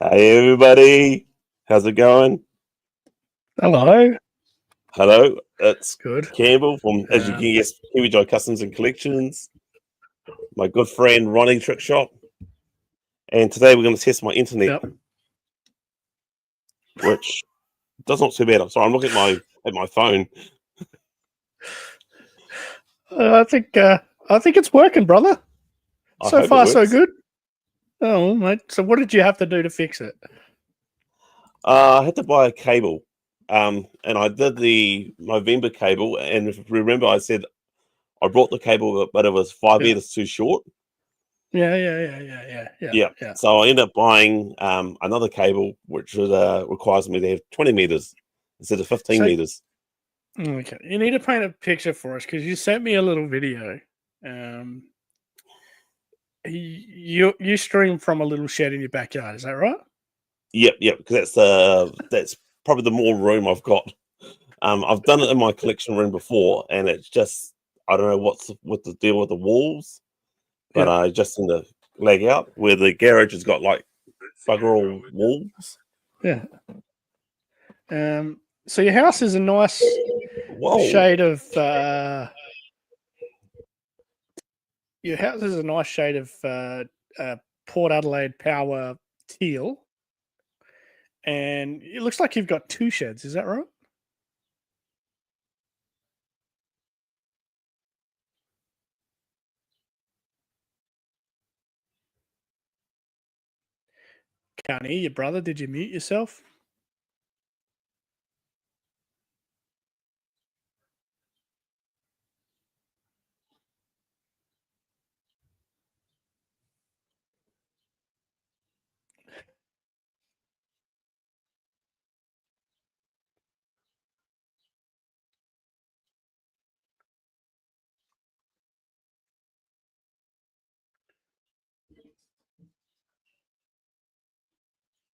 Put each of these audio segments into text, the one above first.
Hey everybody, how's it going? Hello. Hello, it's Good. Campbell from, as you can guess, Kiwi Customs and Collections. My good friend Ronnie Trick Shot, and today we're going to test my internet, which does not too bad. I'm sorry, I'm looking at my phone. I think it's working, brother. So far, so good. Oh, mate. So, what did you have to do to fix it? I had to buy a cable, and I did the November cable. And if you remember, I said I brought the cable, but it was 5 meters too short. Yeah. So I ended up buying another cable, which requires me to have 20 meters instead of 15 meters. Okay, you need to paint a picture for us because you sent me a little video. You stream from a little shed in your backyard, is that right? Yep, because that's probably the more room I've got. I've done it in my collection room before, and it's just I don't know what's with the deal with the walls, but I just seem to lag out where the garage has got like bugger all walls. Yeah. So your house is a nice shade of. Your house is a nice shade of Port Adelaide Power teal, and it looks like you've got two sheds. Is that right? Can't hear you, brother. Did you mute yourself?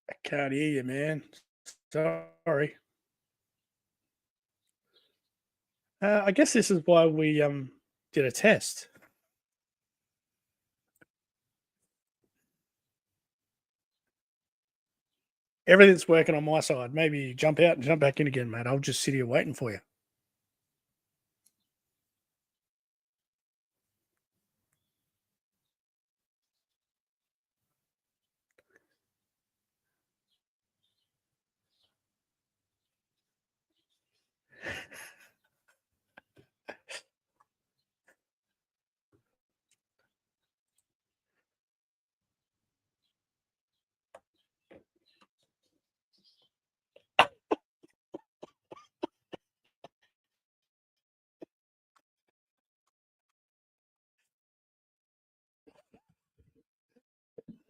I can't hear you, man. Sorry. I guess this is why we did a test. Everything's working on my side. Maybe jump out and jump back in again, mate. I'll just sit here waiting for you.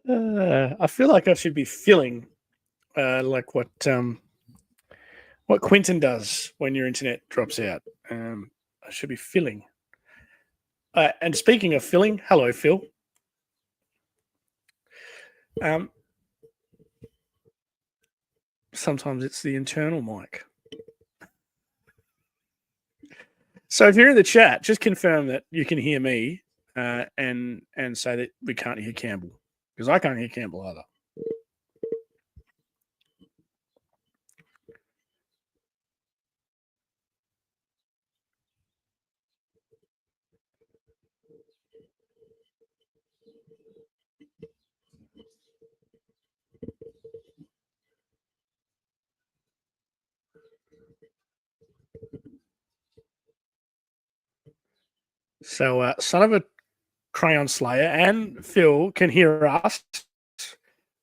I feel like I should be feeling like what Quentin does when your internet drops out. I should be filling. And speaking of filling, hello, Phil. Sometimes it's the internal mic. So if you're in the chat, just confirm that you can hear me and say that we can't hear Campbell, because I can't hear Campbell either. So, Son of a Crayon Slayer and Phil can hear us,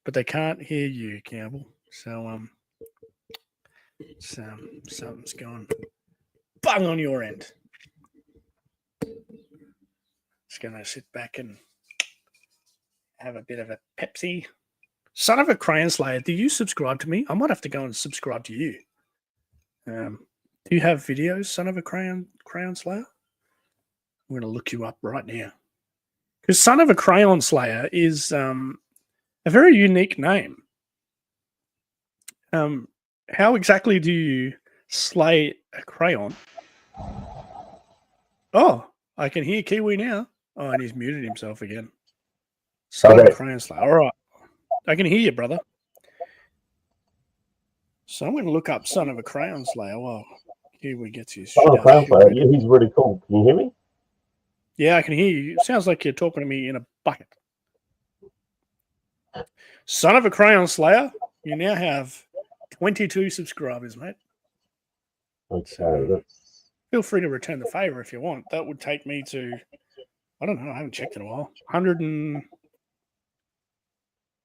but they can't hear you, Campbell. So, something's going bung on your end. Just going to sit back and have a bit of a Pepsi. Son of a Crayon Slayer, do you subscribe to me? I might have to go and subscribe to you. Do you have videos, Son of a Crayon Slayer? I'm going to look you up right now. Because Son of a Crayon Slayer is a very unique name. How exactly do you slay a crayon? Oh, I can hear Kiwi now. Oh, and he's muted himself again. Son of a Crayon Slayer. All right. I can hear you, brother. So I'm going to look up Son of a Crown Slayer while Kiwi gets his Son of a Crown shit Slayer. ready. Yeah, he's really cool. Can you hear me? Yeah, I can hear you. It sounds like you're talking to me in a bucket. Son of a Crown Slayer, you now have 22 subscribers, mate. Okay, So that's feel free to return the favor if you want. That would take me to, I don't know, I haven't checked in a while. 100 and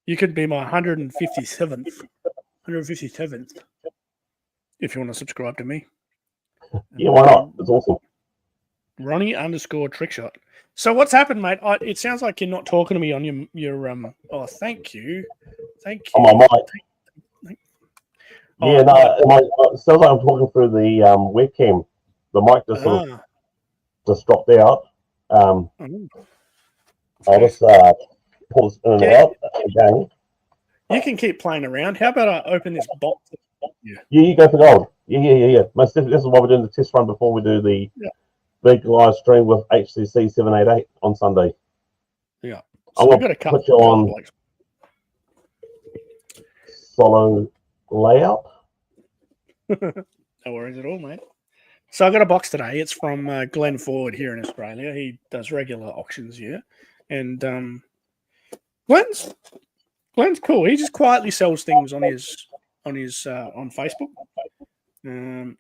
you could be my 157th if you want to subscribe to me. yeah. Why not? It's awesome. Ronnie _Trick Shot. So what's happened, mate? It sounds like you're not talking to me on your Oh, thank you. On my mic. Yeah, it sounds like I'm talking through the webcam. The mic just sort of just dropped out. I'll just pause in and out again. You can keep playing around. How about I open this box? Yeah, you go for gold. Yeah. This is why we're doing the test run before we do the big live stream with HCC 788 on Sunday. Yeah. So I'm going to put you on solo layout. No worries at all, mate. So I got a box today. It's from Glenn Ford here in Australia. He does regular auctions here, and Glenn's cool. He just quietly sells things on Facebook, and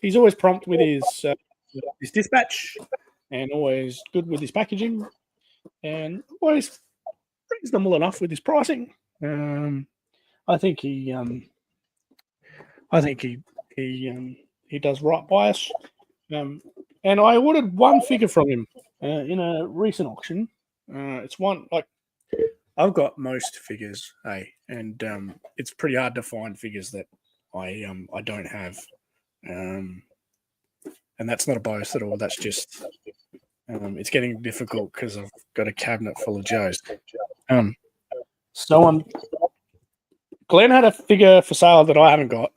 he's always prompt with his dispatch, and always good with his packaging, and always reasonable enough with his pricing. I think he does right by us. And I ordered one figure from him in a recent auction. It's one like I've got most figures, and it's pretty hard to find figures that I don't have. And that's not a boast at all. That's just it's getting difficult because I've got a cabinet full of Joes. So Glenn had a figure for sale that I haven't got,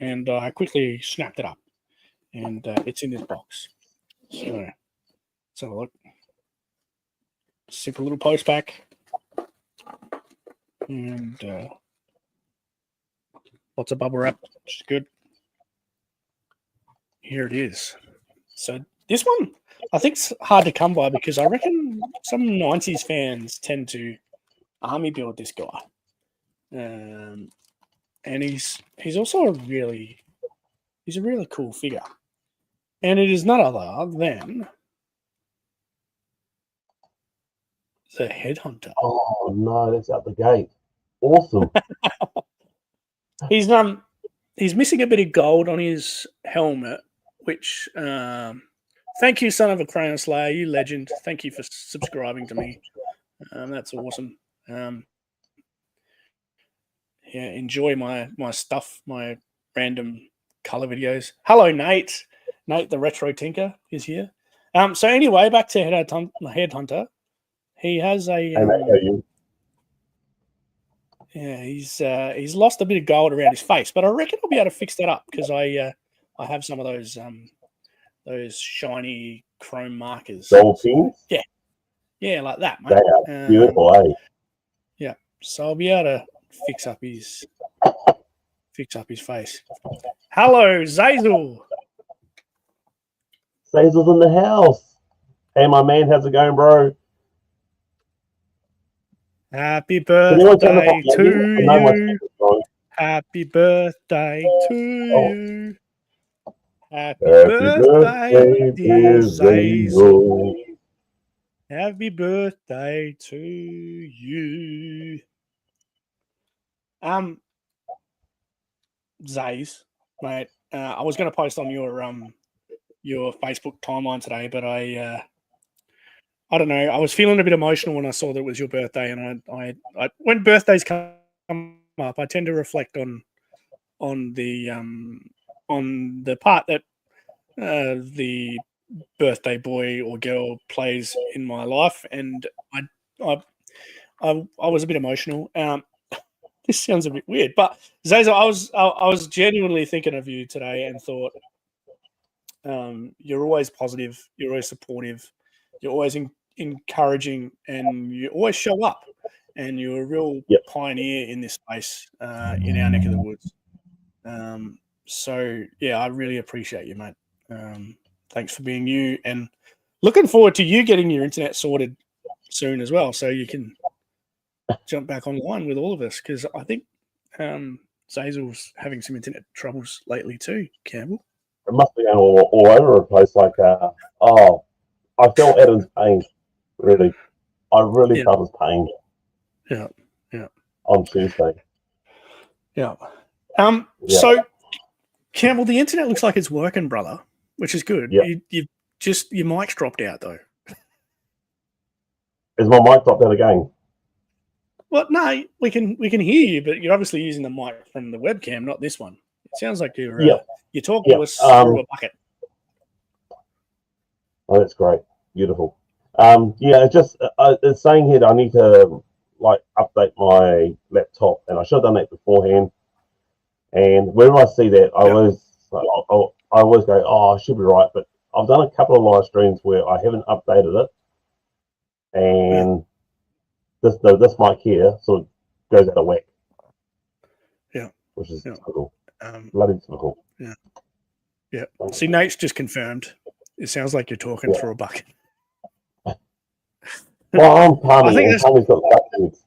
and I quickly snapped it up, and it's in this box. So let's have a look. Simple little post pack, and lots of bubble wrap, which is good. Here it is. So this one, I think it's hard to come by because I reckon some 90s fans tend to army build this guy. And he's also a really cool figure. And it is none other than the Headhunter. Oh no, that's out the gate. Awesome. He's missing a bit of gold on his helmet, which thank you, Son of a Crown Slayer, you legend. Thank you for subscribing to me. That's awesome. Yeah, enjoy my stuff, my random color videos. Hello, Nate. Nate, the Retro Tinker, is here. So anyway, back to Headhunter. He has a he's lost a bit of gold around his face, but I reckon I'll be able to fix that up because I have some of those shiny chrome markers. Gold pins? Yeah, like that, mate. They are beautiful, eh? Yeah, so I'll be able to fix up his face. Hello, Zazel. Zazel's in the house. Hey, my man, how's it going, bro? Happy birthday to you. Happy birthday to you. Happy birthday, dear Zazel. Happy birthday to you. Zays, mate. I was going to post on your Facebook timeline today, but I don't know. I was feeling a bit emotional when I saw that it was your birthday, and I when birthdays come up, I tend to reflect on the part that the birthday boy or girl plays in my life, and I was a bit emotional. This sounds a bit weird, but Zaza, I was genuinely thinking of you today and thought, you're always positive, you're always supportive, you're always encouraging, and you always show up. and you're a real Yep. pioneer in this space in our neck of the woods. So yeah, I really appreciate you, mate. Thanks for being you, and looking forward to you getting your internet sorted soon as well, so you can jump back online with all of us, because I think Zazel's having some internet troubles lately too, Campbell. It must be going all over the place. Like, I felt Adam's pain. Really, I really felt his pain. Yeah. On Tuesday. Yeah. So, Campbell, the internet looks like it's working, brother, which is good. Yeah. Your mic's dropped out though. Is my mic dropped out again? Well, no, we can hear you, but you're obviously using the mic from the webcam, not this one. It sounds like you're talking to us through a bucket. Oh, that's great. Beautiful. It's saying here that I need to update my laptop, and I should have done that beforehand. And whenever I see that, I always go, "Oh, I should be right." But I've done a couple of live streams where I haven't updated it, and this mic here sort of goes out of whack. Yeah, which is typical. Bloody typical. Yeah. See, Nate's just confirmed. It sounds like you're talking through a bucket. Well, I'm palming, and Tommy's got buckets.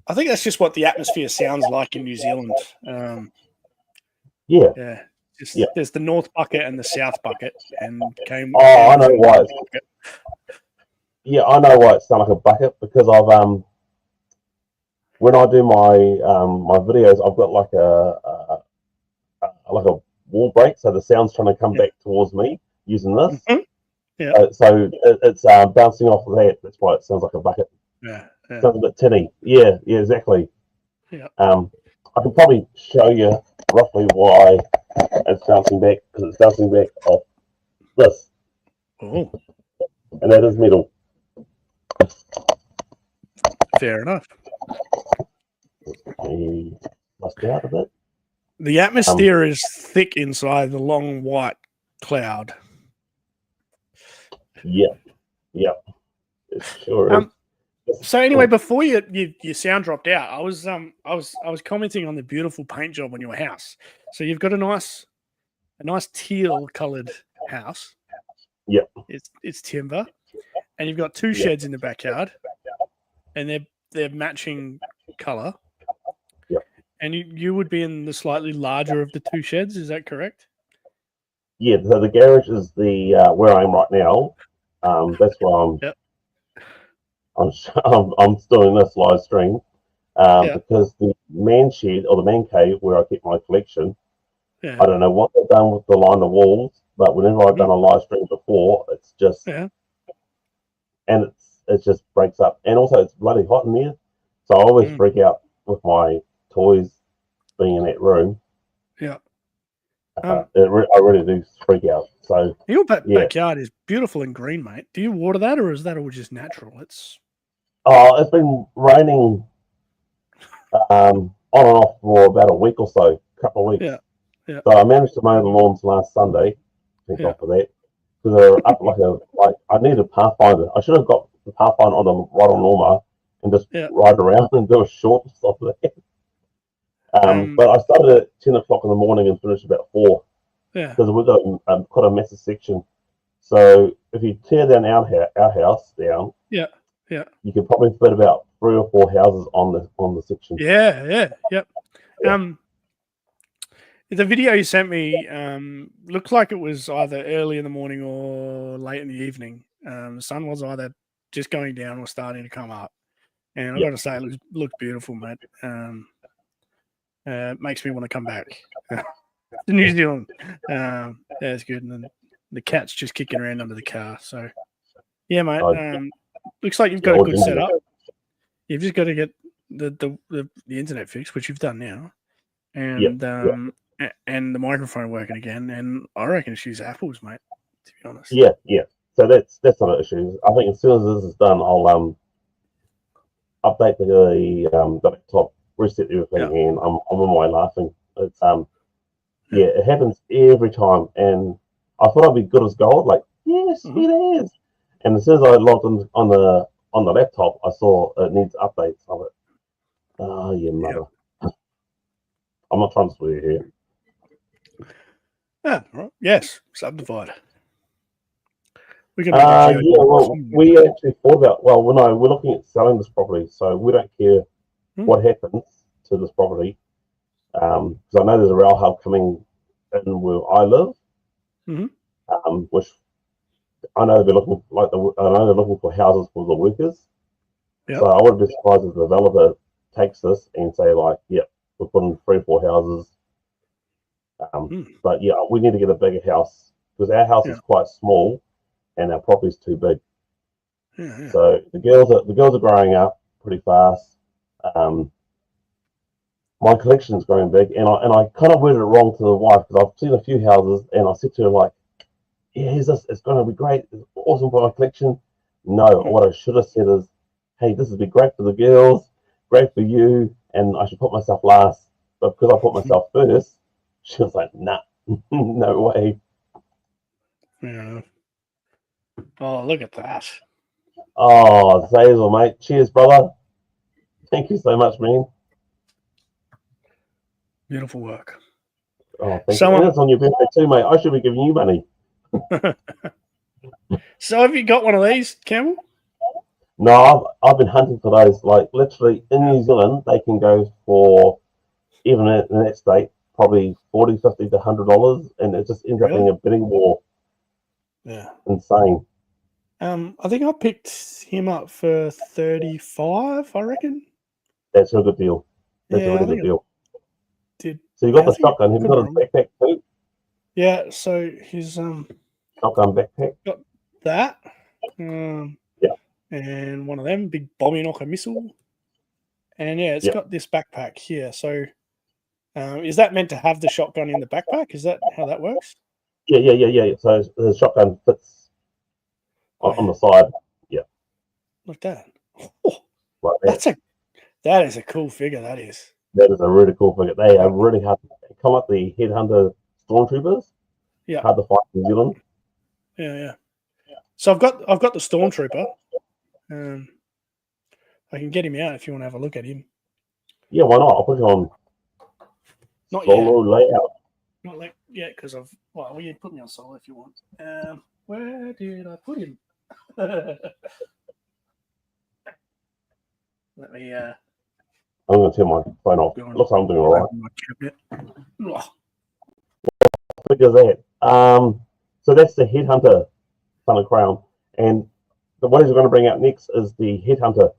I think that's just what the atmosphere sounds like in New Zealand. There's the north bucket and the south bucket, and I know why. I know why it's not like a bucket, because I've when I do my my videos, I've got like a wall break, so the sound's trying to come back towards me using this. So it's bouncing off of that. That's why it sounds like a bucket. Sounds a bit tinny. Yeah, exactly. I can probably show you roughly why it's bouncing back, because it's bouncing back off this. Oh. And that is metal. Fair enough. Must out a bit. The atmosphere is thick inside the long white cloud. Yeah. It sure is. So anyway, before your sound dropped out, I was commenting on the beautiful paint job on your house. So you've got a nice teal coloured house. Yeah. It's timber, and you've got two sheds in the backyard, and they're matching colour. Yeah. And you would be in the slightly larger of the two sheds. Is that correct? Yeah. So the garage is the where I am right now. That's where I'm. Yep. I'm still in this live stream because the man shed or the man cave where I keep my collection, I don't know what they've done with the line of walls, but whenever I've done a live stream before, it's just and it just breaks up, and also it's bloody hot in there, so I always freak out with my toys being in that room. I really do freak out. So your backyard is beautiful and green, mate. Do you water that, or is that all just natural? It's been raining on and off for about a week or so, couple of weeks. So I managed to mow the lawns last Sunday. Thank God for that, because they're up I need a Pathfinder. I should have got the Pathfinder on the lawnmower and just ride around and do a short stop there. But I started at 10 o'clock in the morning and finished about 4. Because we've got quite a massive section. So if you tear down our house down, you could probably fit about 3 or 4 houses on the section. The video you sent me looked like it was either early in the morning or late in the evening. The sun was either just going down or starting to come up, and I've got to say it looked beautiful, mate. It makes me want to come back to New Zealand. It's good, and then the cat's just kicking around under the car. So yeah, mate. Looks like you've got a good setup. You've just got to get the internet fixed, which you've done now, and and the microphone working again. And I reckon it's use Apple's, mate. To be honest. Yeah. So that's not an issue. I think as soon as this is done, I'll update the laptop, reset everything, and I'm on my way laughing. It's it happens every time, and I thought I'd be good as gold. Like, yes, it is. And as soon as I logged on on the laptop, I saw it needs updates of it. Oh, you mother! I'm not trying to swear here. Yeah, right. Yes, subdivide. We can Yeah, well, we actually thought about. Well, no, we're looking at selling this property, so we don't care what happens to this property. Because I know there's a rail hub coming in where I live, which I know they're looking I know they're looking for houses for the workers. Yep. So I wouldn't be surprised if the developer takes this and say like, "Yep, we're putting 3 or 4 houses." But yeah, we need to get a bigger house because our house is quite small and our property's too big. So the girls are growing up pretty fast. My collection's growing big, and I kind of worded it wrong to the wife because I've seen a few houses, and I said to her like, "Yeah, here's this. It's going to be great. It's awesome for my collection." No, what I should have said is, "Hey, this would be great for the girls, great for you, and I should put myself last." But because I put myself first, she was like, "Nah, no way." Yeah. Oh, look at that. Oh, Zazel, mate. Cheers, brother. Thank you so much, man. Beautiful work. Oh, thank you. And it's on your birthday too, mate. I should be giving you money. So have you got one of these, Campbell? No, I've been hunting for those. Like literally in New Zealand, they can go for, even in that state, probably $40, $50 to $100, and it just ends up being a bidding war. Yeah, insane. I think I picked him up for 35. I reckon That's a good deal. That's a really good deal. So you got the shotgun. Have you got a backpack too? Yeah. So his shotgun backpack. Got that. And one of them big bombing knocker missile. And it's got this backpack here. So is that meant to have the shotgun in the backpack? Is that how that works? Yeah. So the shotgun fits on the side. Yeah. Like that. Oh, like that. That is a cool figure. That is. That is a really cool figure. They are really hard to come up the headhunter stormtroopers. Yeah. Hard to find in New Zealand. Yeah. So I've got the stormtrooper. I can get him out if you want to have a look at him. Yeah, why not? I'll put it on. Not solo layout. Not like because I've you put me on solo if you want. Where did I put him? Let me. I'm going to turn my phone off. Looks like I'm doing all right. What is that? So that's the headhunter Thunder Crown, and the one you're going to bring out next is the headhunter.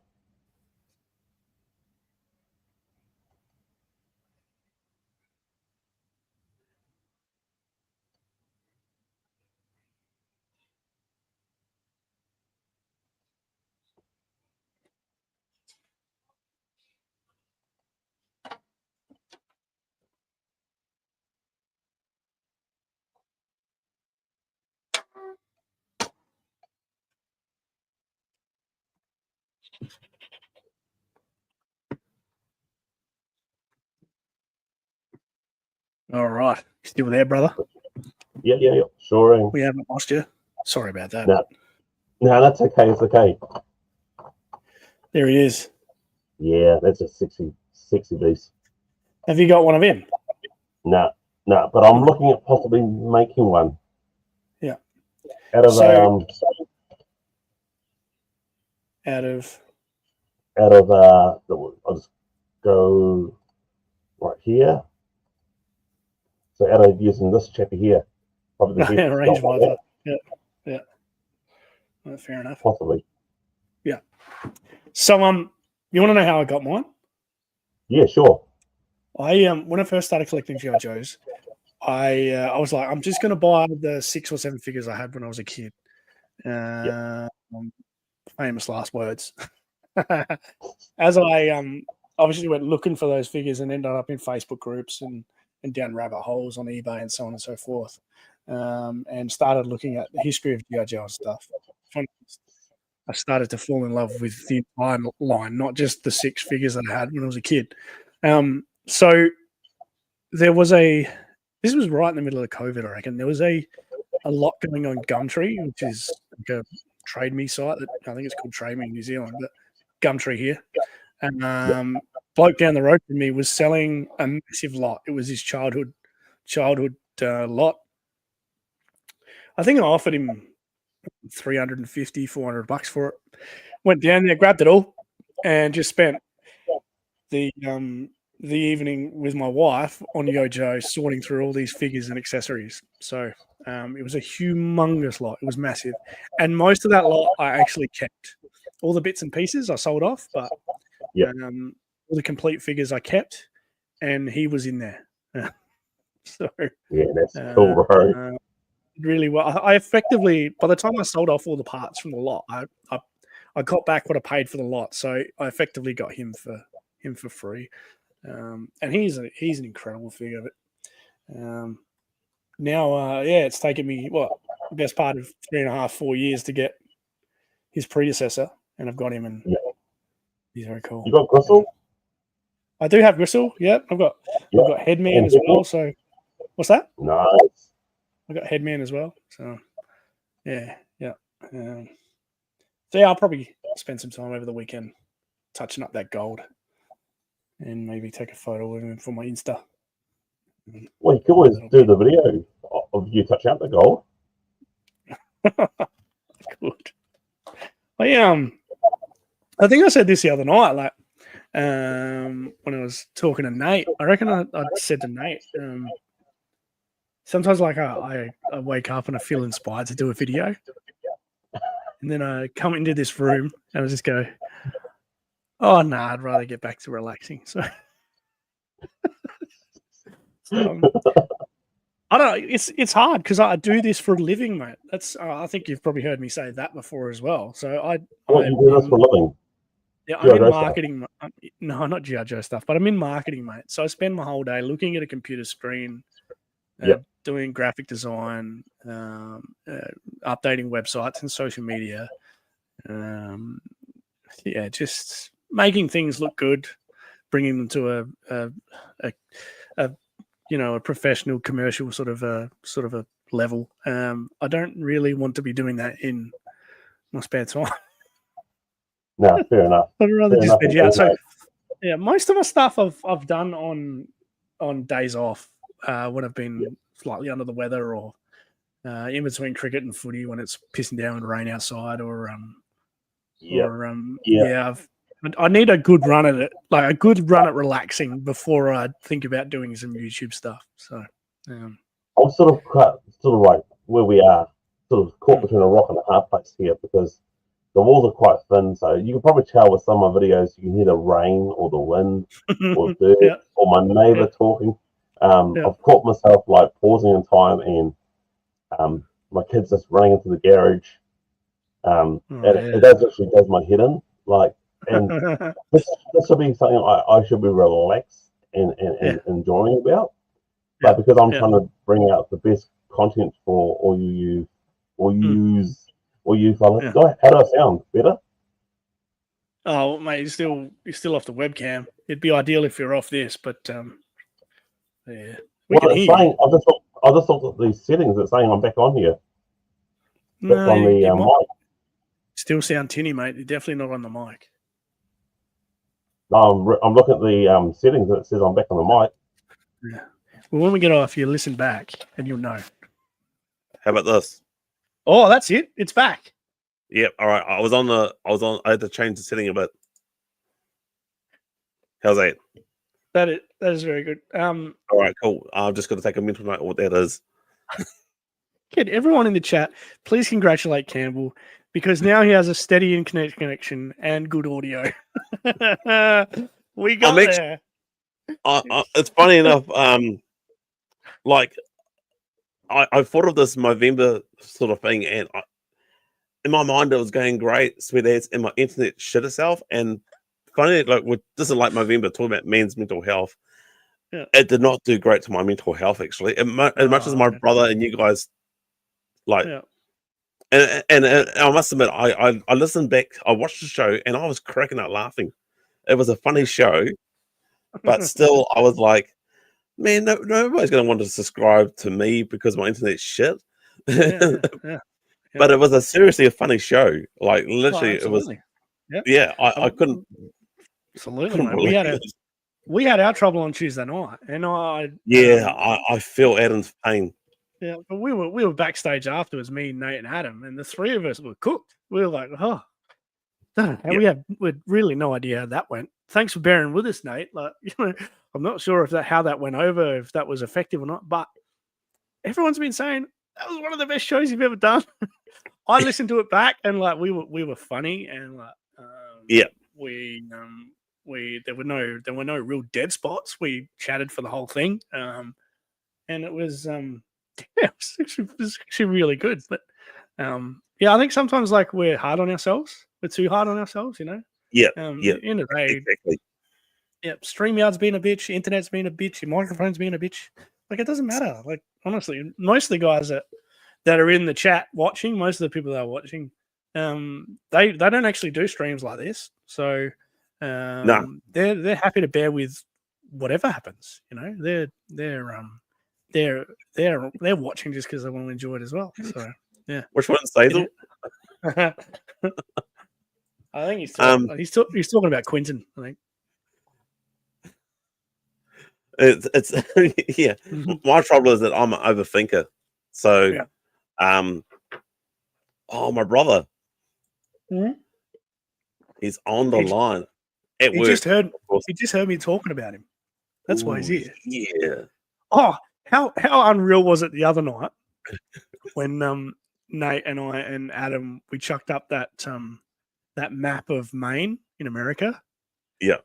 All right. Still there, brother? Yeah. Sure am. We haven't lost you. Sorry about that. No, that's okay. It's okay. There he is. Yeah, that's a sexy beast. Have you got one of him? No, but I'm looking at possibly making one. Yeah. Out of I'll just go right here. So out of using this chappy here, probably the best. Range finder. Yeah. Well, fair enough. Possibly. Yeah. So you want to know how I got mine? Yeah, sure. When I first started collecting G.I. Joes, I was like, I'm just going to buy the 6 or 7 figures I had when I was a kid. Famous last words. As I obviously went looking for those figures and ended up in Facebook groups and down rabbit holes on eBay and so on and so forth, and started looking at the history of G.I. Joe and stuff. I started to fall in love with the entire line, not just the 6 figures that I had when I was a kid. So there was this was right in the middle of COVID, I reckon. There was a lot going on Gumtree, which is like Trade Me site that I think it's called Trade Me in New Zealand, but Gumtree here. And bloke down the road from me was selling a massive lot. It was his childhood lot. I think I offered him $350, $400 for it. Went down there, grabbed it all, and just spent the evening with my wife on Yojo sorting through all these figures and accessories. So it was a humongous lot. It was massive. And most of that lot I actually kept. All the bits and pieces I sold off, but all the complete figures I kept, and he was in there. So yeah, that's cool, bro. Really well. I effectively, by the time I sold off all the parts from the lot, I got back what I paid for the lot. So I effectively got him for free. And he's an incredible figure. But now, it's taken me the best part of 3.5, 4 years to get his predecessor, and I've got him, and he's very cool. You got Gristle? I do have Gristle. Yeah, I've got Headman as well. So, what's that? Nice. I've got Headman as well. So, yeah. So I'll probably spend some time over the weekend touching up that gold, and maybe take a photo of him for my Insta. Well, you could always do the video of you touching up the gold. Good. I think I said this the other night, like when I was talking to Nate. I reckon I said to Nate, sometimes like I wake up and I feel inspired to do a video, and then I come into this room and I just go, oh no, I'd rather get back to relaxing. So, I don't know. It's hard because I do this for a living, mate. That's I think you've probably heard me say that before as well. So you do this for a living? Yeah, I'm in marketing. No, not Gijo stuff, but I'm in marketing, mate. So I spend my whole day looking at a computer screen, doing graphic design, updating websites and social media. Just making things look good, bringing them to a professional, commercial sort of a level. I don't really want to be doing that in my spare time. No, fair enough. I'd rather just veg out. So, most of my stuff I've done on days off when I've been slightly under the weather, or in between cricket and footy when it's pissing down and rain outside, I need a good run at it, like a good run at relaxing before I think about doing some YouTube stuff. So, I'm sort of like where we are, sort of caught between a rock and a hard place here, because the walls are quite thin, so you can probably tell with some of my videos, you can hear the rain or the wind or birds or my neighbour talking. I've caught myself like pausing in time, and my kids just running into the garage. It does my head in. Like, and this should be something I should be relaxed and enjoying about. But because I'm trying to bring out the best content for all you fellas. How do I sound? Better? Oh, mate, you're still off the webcam. It'd be ideal if you're off this, but we can hear you. I just looked at these settings. It's saying I'm back on here. No, on the mic. Still sound tinny, mate. You're definitely not on the mic. No, I'm looking at the settings and it says I'm back on the mic. Yeah. Well, when we get off, you listen back and you'll know. How about this? Oh, that's it. It's back. Yep. All right. I had to change the setting a bit. How's that? That is very good. All right, cool. I'm just going to take a mental note of what that is. Kid, everyone in the chat, please congratulate Campbell, because now he has a steady internet connection and good audio. We got there. It's funny enough. Like I thought of this Movember sort of thing, and in my mind it was going great, sweet ass, and my internet shit itself. And funny, like this is like Movember, talking about men's mental health. Yeah. It did not do great to my mental health, actually. As much as my brother and you guys like. Yeah. And I must admit, I listened back, I watched the show, and I was cracking up laughing. It was a funny show, but still, I was like, man, nobody's going to want to subscribe to me because my internet's shit. Yeah. But it was a seriously a funny show. Like literally, it was. Yep. Yeah, I couldn't. Absolutely, Couldn't mate. We had our trouble on Tuesday night, and I feel Adam's pain. Yeah, but we were backstage afterwards, me, Nate, and Adam, and the three of us were cooked. We were like, oh, and we had really no idea how that went. Thanks for bearing with us, Nate. Like, I'm not sure how that went over, if that was effective or not, but everyone's been saying that was one of the best shows you've ever done. I listened to it back, and like we were funny, and like there were no real dead spots. We chatted for the whole thing, and it was it was actually really good. But I think sometimes like we're hard on ourselves. We're too hard on ourselves, Yeah. At the end of the day, exactly. Yeah, StreamYard's being a bitch, internet's being a bitch, your microphone's being a bitch. Like, it doesn't matter. Like, honestly, most of the guys that are in the chat watching, most of the people that are watching, they don't actually do streams like this. So they're happy to bear with whatever happens. They're watching just because they want to enjoy it as well. So yeah. Which one's Hazel? I think he's talking about Quinton, I think. It's yeah. My trouble is that I'm an overthinker. So my brother. He's on the line at work. He just heard me talking about him. That's why he's here. Yeah. Oh, how unreal was it the other night when Nate and I and Adam, we chucked up that map of Maine in America. Yeah.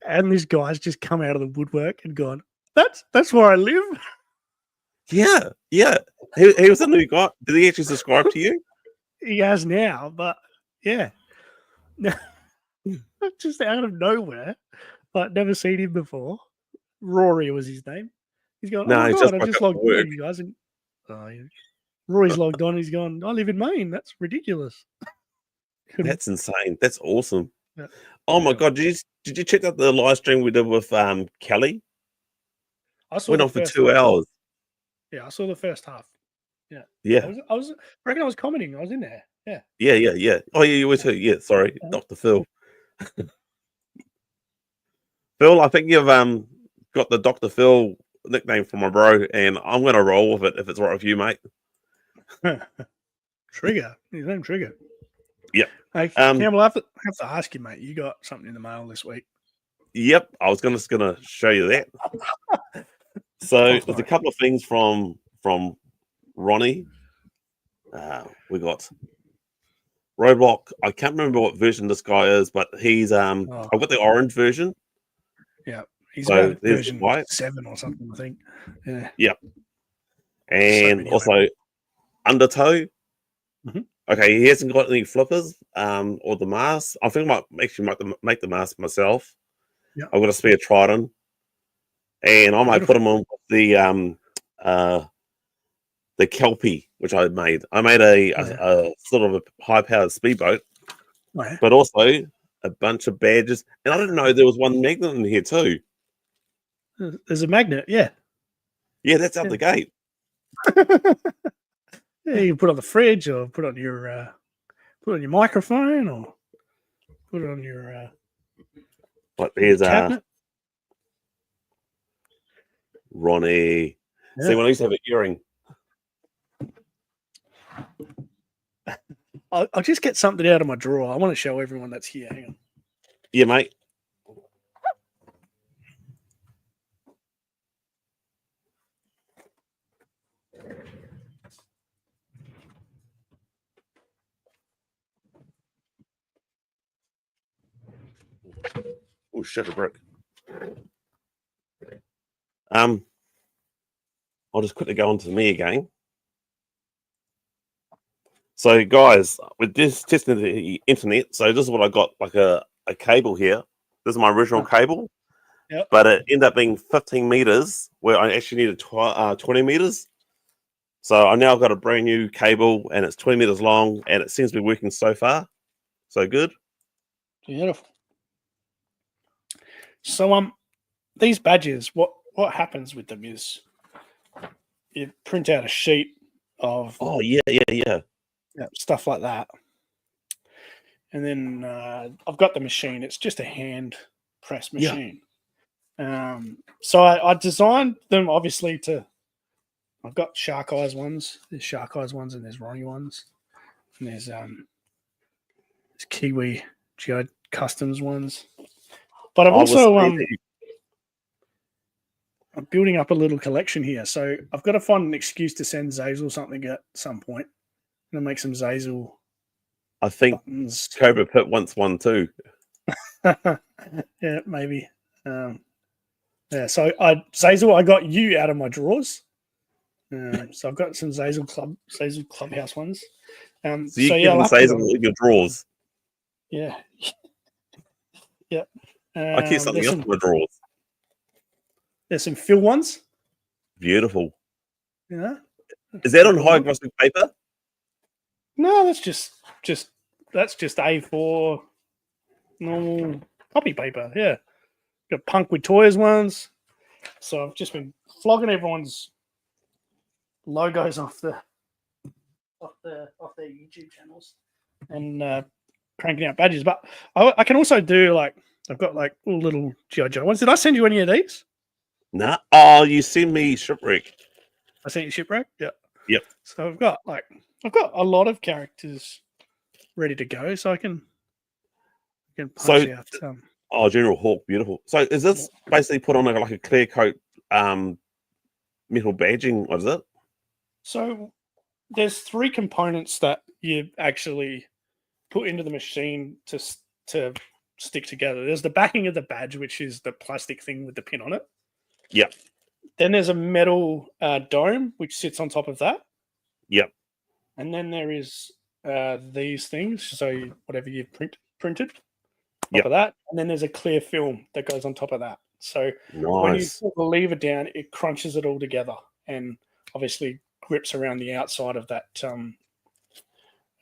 And these guys just come out of the woodwork and gone, that's where I live. Yeah. Yeah. He was a new guy. Did he actually subscribe to you? He has now, but yeah. Just out of nowhere. Like, never seen him before. Rory was his name. He's going, oh my God, I just logged on, you guys. And, Rory's logged on. He's gone, I live in Maine. That's ridiculous. That's insane. That's awesome. Yeah. Oh my God. Did you check out the live stream we did with Kelly? I saw went on for 2 hours. Yeah, I saw the first half. Yeah. Yeah. I reckon I was commenting. I was in there. Yeah. Yeah. Oh yeah, you were too. Yeah, sorry. Dr. Phil. Phil, I think you've got the Dr. Phil nickname from my bro, and I'm gonna roll with it if it's right with you, mate. Trigger. His name Trigger. Yep. Hey, Campbell, I have to ask you, mate. You got something in the mail this week? Yep. I was just gonna show you that. So there's a couple of things from Ronnie. We got Roadblock. I can't remember what version this guy is, but he's I've got the orange version. Yeah. He's about version 7 or something, I think. Yeah. Yep. And also Undertow. Okay, he hasn't got any flippers or the mask. I think I might actually make the mask myself. Yeah. I've got a spare Trident. And I might put him on the Kelpie, which I made. I made a sort of a high-powered speedboat, but also a bunch of badges. And I didn't know there was one magnet in here too. There's a magnet, yeah. Yeah, that's out the gate. Yeah, you can put it on the fridge, or put it on your microphone, or put it on your but there's cabinet. Ronnie. Yeah. See, when I used to have an earring. I'll just get something out of my drawer. I want to show everyone that's here. Hang on. Yeah, mate. Oh, shit, a brick. I'll just quickly go on to me again. So, guys, we're just testing the internet. So, this is what I got, like a cable here. This is my original cable. Yep. But it ended up being 15 meters, where I actually needed 20 meters. So, I now got a brand new cable, and it's 20 meters long, and it seems to be working so far. So good. Beautiful. So, these badges, what happens with them is you print out a sheet of. Oh yeah. Yeah, stuff like that. And then I've got the machine. It's just a hand press machine. So I designed them obviously to. I've got shark eyes ones. There's shark eyes ones, and there's Ronnie ones, and there's Kiwi Geo Customs ones. But I've also I'm building up a little collection here, so I've got to find an excuse to send Zazel something at some point. I'm gonna make some Zazel. I think buttons. Cobra Pit wants one too. Yeah, maybe. Yeah, so Zazel, I got you out of my drawers. So I've got some Zazel Clubhouse ones. So you give them Zazel in your drawers. Yeah. Yeah. I keep something else in my drawers. There's some Phil ones. Beautiful. Yeah. Is that on high glossy paper? No, that's just A4 normal copy paper. Yeah. Got Punk with Toys ones. So I've just been flogging everyone's logos off their YouTube channels and cranking out badges. But I can also do I've got all little G.I. Joe ones. Did I send you any of these? Nah. Oh, you sent me Shipwreck. I sent you Shipwreck? Yeah. Yep. So I've got a lot of characters ready to go, so I can punch out some. Oh, General Hawk, beautiful. So is this basically put on like a clear coat metal badging? What is it? So there's 3 components that you actually put into the machine to stick together. There's the backing of the badge, which is the plastic thing with the pin on it. Yep. Then there's a metal dome, which sits on top of that. Yep. And then there is these things. So whatever you've printed. Yep. Of that, and then there's a clear film that goes on top of that. So when you put the lever down, it crunches it all together, and obviously grips around the outside of that.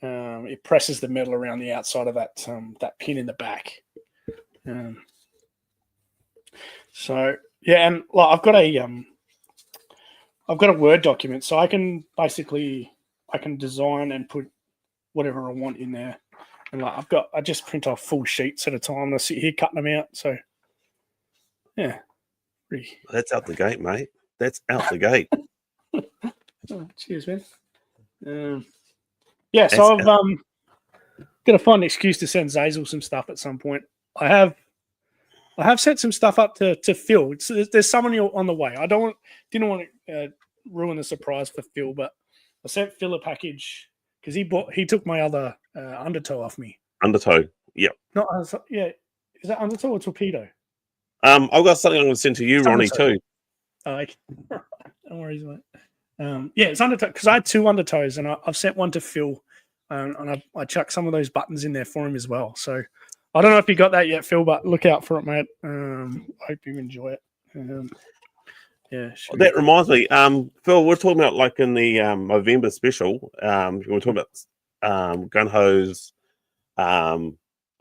It presses the metal around the outside of that that pin in the back. So yeah, and I've got a Word document, so I can design and put whatever I want in there. And I just print off full sheets at a time and I sit here cutting them out. So yeah. That's out the gate, mate. That's out the gate. Oh, cheers, man. Yeah, so I've got to find an excuse to send Zazel some stuff at some point. I have sent some stuff up to Phil. There's someone on the way. Didn't want to ruin the surprise for Phil, but I sent Phil a package because he took my other undertow off me. Undertow, yep. Is that undertow or torpedo? I've got something I'm going to send to you, Ronnie, too. Oh, okay. Don't worry, mate. Yeah, it's undertow because I had 2 undertows and I've sent one to Phil, and I chucked some of those buttons in there for him as well. So I don't know if you got that yet, Phil, but look out for it, mate. I hope you enjoy it. Yeah, sure. That reminds me, Phil, we're talking about in the November special. We're talking about gun hose,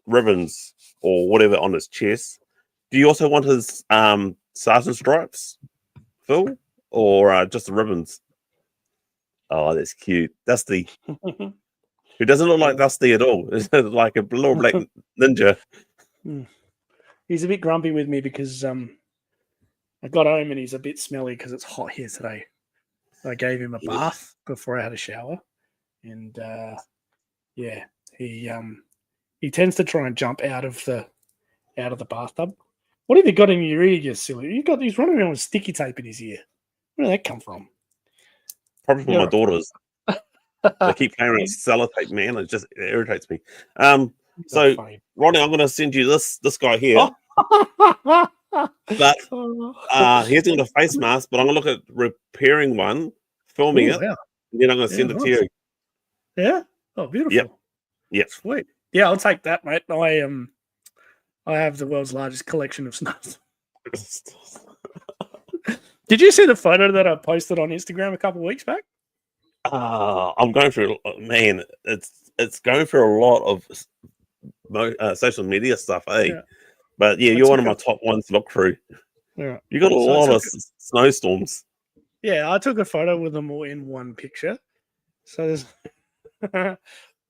ribbons, or whatever on his chest. Do you also want his sergeant stripes, Phil, or just the ribbons? Oh, that's cute, Dusty. Who doesn't look like Dusty at all? It's like a little black ninja. He's a bit grumpy with me because I got home and he's a bit smelly because it's hot here today. I gave him a bath before I had a shower, and he tends to try and jump out of the bathtub. What have you got in your ear, you silly? You got these running around with sticky tape in his ear. Where did that come from? Probably from my daughters. They keep playing around sellotape, man. It just irritates me. So funny. Ronnie, I'm going to send you this guy here. But here's got a face mask, but I'm going to look at repairing one, filming it, and then I'm going to send it to you. Yeah? Oh, beautiful. Yep. Sweet. Yeah, I'll take that, mate. I have the world's largest collection of snuffs. Did you see the photo that I posted on Instagram a couple of weeks back? I'm going through, man, it's going through a lot of social media stuff, eh? Yeah. But yeah, you're one of my top ones to look through. Yeah. You got a lot of snowstorms. Yeah, I took a photo with them all in one picture. So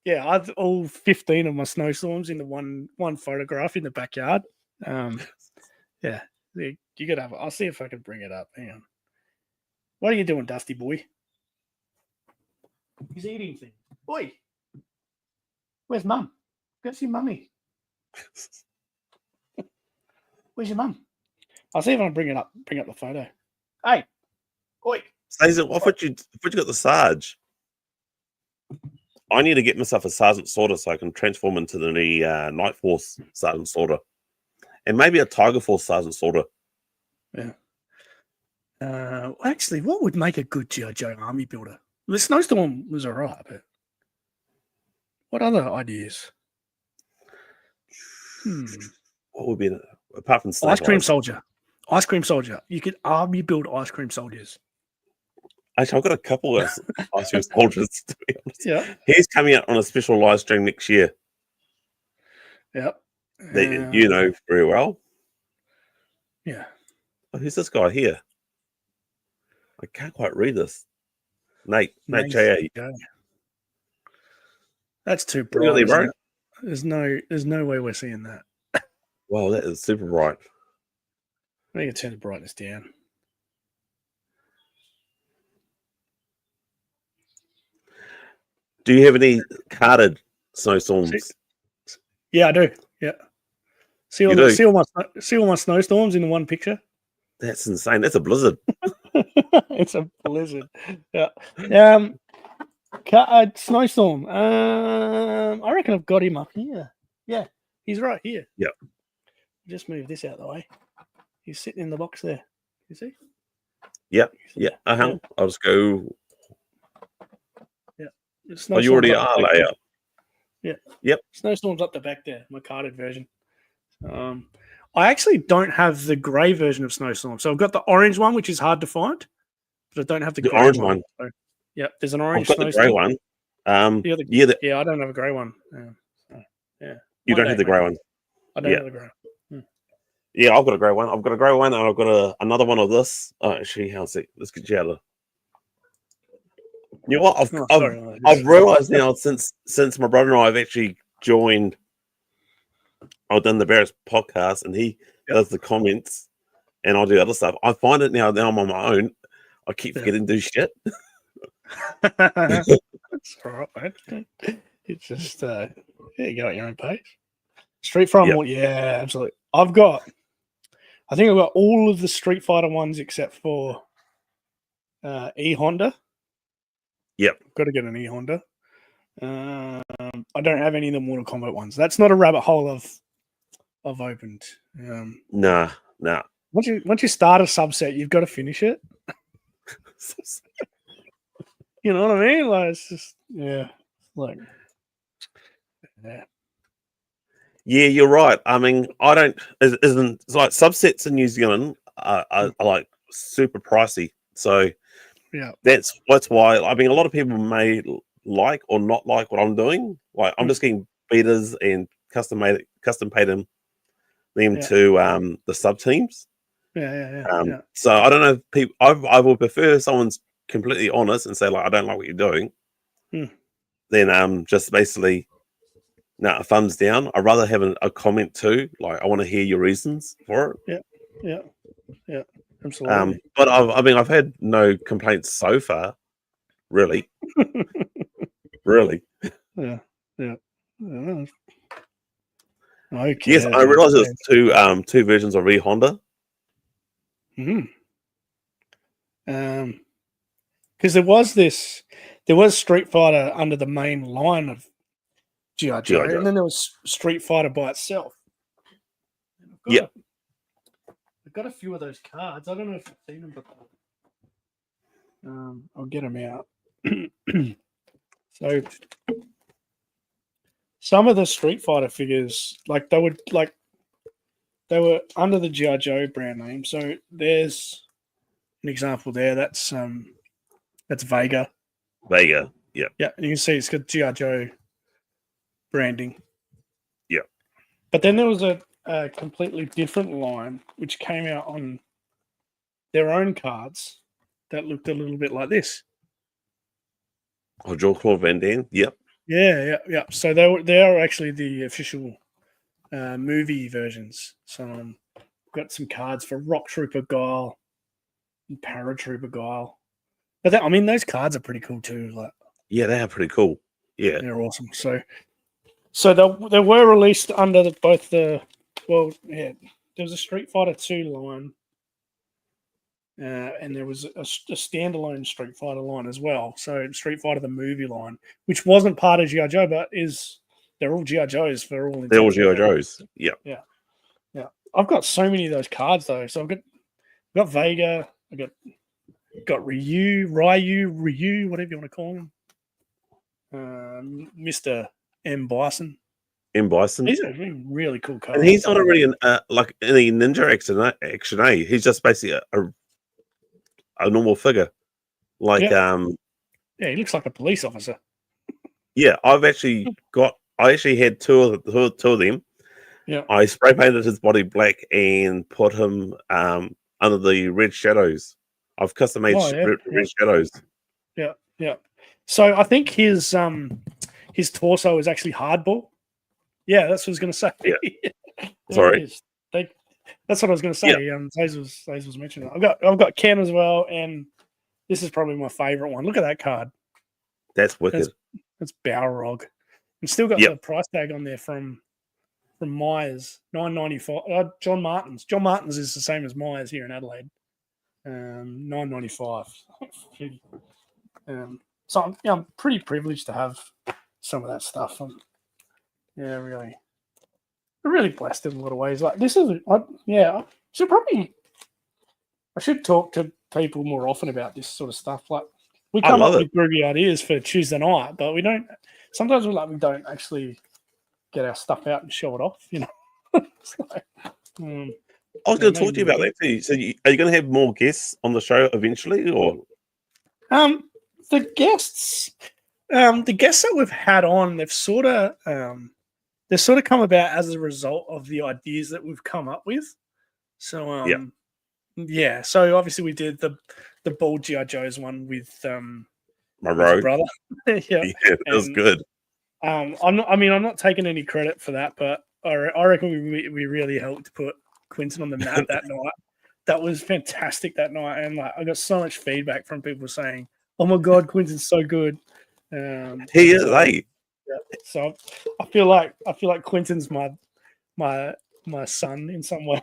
Yeah, I've all 15 of my snowstorms in the one photograph in the backyard. Yeah, you could have. I'll see if I can bring it up. Hang on. What are you doing, Dusty boy? He's eating things. Boy, where's Mum? Go see Mummy. Where's your mum? I'll see if I can bring it up. Bring up the photo. Hey, oi. Stacey, I thought you got the Sarge. I need to get myself a Sergeant Slaughter so I can transform into the Night Force Sergeant Slaughter. And maybe a Tiger Force Sergeant Slaughter. Yeah. Actually, what would make a good G.I. Joe army builder? The Snowstorm was alright, but what other ideas? What would be apart from Ice Cream Soldier? Ice Cream Soldier. You could army build Ice Cream Soldiers. Actually, I've got a couple of Ice Cream Soldiers, to be honest. Yeah. He's coming out on a special live stream next year. Yep. That you know very well. Yeah. Oh, who's this guy here? I can't quite read this. Nate J.A. That's too bright. Really, bro? There's no way we're seeing that. Wow, that is super bright. I think turn the brightness down. Do you have any carded snowstorms? Yeah, I do. Yeah. See all my snowstorms in the one picture? That's insane. That's a blizzard. It's a blizzard. Yeah. Snowstorm. I reckon I've got him up here. Yeah, he's right here. Yep. Just move this out of the way. He's sitting in the box there. You see? Yep. Yeah. I'll just go. Yeah. Oh, you already are layout. Yeah. Yep. Snowstorm's up the back there. My carded version. I actually don't have the grey version of Snowstorm. So I've got the orange one, which is hard to find, but I don't have the grey orange one. So, yeah, there's an orange I've got the grey one. Yeah, I don't have a grey one. Yeah. You don't have the grey one. I don't have the grey one. Yeah, I've got a grey one. I've got a grey one, and I've got another one of this. Oh, actually, how's it? Let's get you out of. You know what? I've realised now since my brother and I have actually joined. I've done the various podcasts, and he does the comments, and I do other stuff. I find it now that I'm on my own. I keep forgetting to do shit. That's all right, man. It's just you go at your own pace. Street Fighter, yeah, absolutely. I think I've got all of the Street Fighter ones except for E Honda. Yep, got to get an E Honda. I don't have any of the Mortal Kombat ones. That's not a rabbit hole I've opened. Nah. Once you start a subset, you've got to finish it. You know what I mean? Like it's just Yeah, you're right. I mean, I don't. Isn't like subsets in New Zealand are like super pricey. So yeah, that's why. I mean, a lot of people may like or not like what I'm doing. Like I'm just getting betas and custom paid them to the sub teams. Yeah. So I don't know if people. I would prefer someone's completely honest and say like I don't like what you're doing. Then just basically. No, a thumbs down. I'd rather have a comment too. Like, I want to hear your reasons for it. Yeah, absolutely. But I've had no complaints so far, really. Really. Yeah. Okay. Yes, I realize there's two versions of Honda. Because there was Street Fighter under the main line of G.I. Joe, and then there was Street Fighter by itself. I've got a few of those cards. I don't know if you've seen them before. I'll get them out. So some of the Street Fighter figures, they were under the G.I. Joe brand name. So there's an example there. That's Vega. Yeah. Yeah, and you can see it's got G.I. Joe branding. Yeah. But then there was a completely different line which came out on their own cards that looked a little bit like this. Oh, Jean-Claude Van Damme. Yep. Yeah. So they are actually the official movie versions. So I've got some cards for Rock Trooper Guile and Paratrooper Guile. But I mean, those cards are pretty cool too. Like, Yeah, they are pretty cool. Yeah. they're awesome. So they were released under both the there was a Street Fighter 2 line, and there was a standalone Street Fighter line as well. So Street Fighter the movie line, which wasn't part of G.I. Joe, but they're all G.I. Joes for all. They're all G.I. Joes. Yeah. I've got so many of those cards though. So I've got Vega, I got Ryu, whatever you want to call him. Mr. M. Bison. M. Bison. He's a really cool card. And he's not really like any ninja action. He's just basically a normal figure. Like he looks like a police officer. Yeah, I actually had two of them. Yeah. I spray painted his body black and put him under the red shadows. I've custom made red shadows. Yeah. So I think his torso is actually hardball. Yeah, that's what I was going to say. Yeah. Sorry. That's what I was going to say. Yeah. Zaze was mentioning that. I've got Ken as well, and this is probably my favorite one. Look at that card. That's wicked. That's Balrog. And still got the price tag on there from Myers, $9.95. John Martin's. John Martin's is the same as Myers here in Adelaide. $9.95. So I'm pretty privileged to have some of that stuff. Really blessed in a lot of ways. Like this is, I should talk to people more often about this sort of stuff. Like we come up with groovy ideas for Tuesday night, but we don't. Sometimes we don't actually get our stuff out and show it off. You know. I was going to talk to you about that too. So, are you going to have more guests on the show eventually, or? The guests that we've had on, they've sort of come about as a result of the ideas that we've come up with. So So obviously we did the bald G.I. Joe's one with my brother. Yeah, it was good. I'm not taking any credit for that, but I reckon we really helped put Quinton on the map that night. That was fantastic that night, and like I got so much feedback from people saying, "Oh my God, Quinton's so good." He is, eh? Yeah. So I feel like Quinton's my son in some way.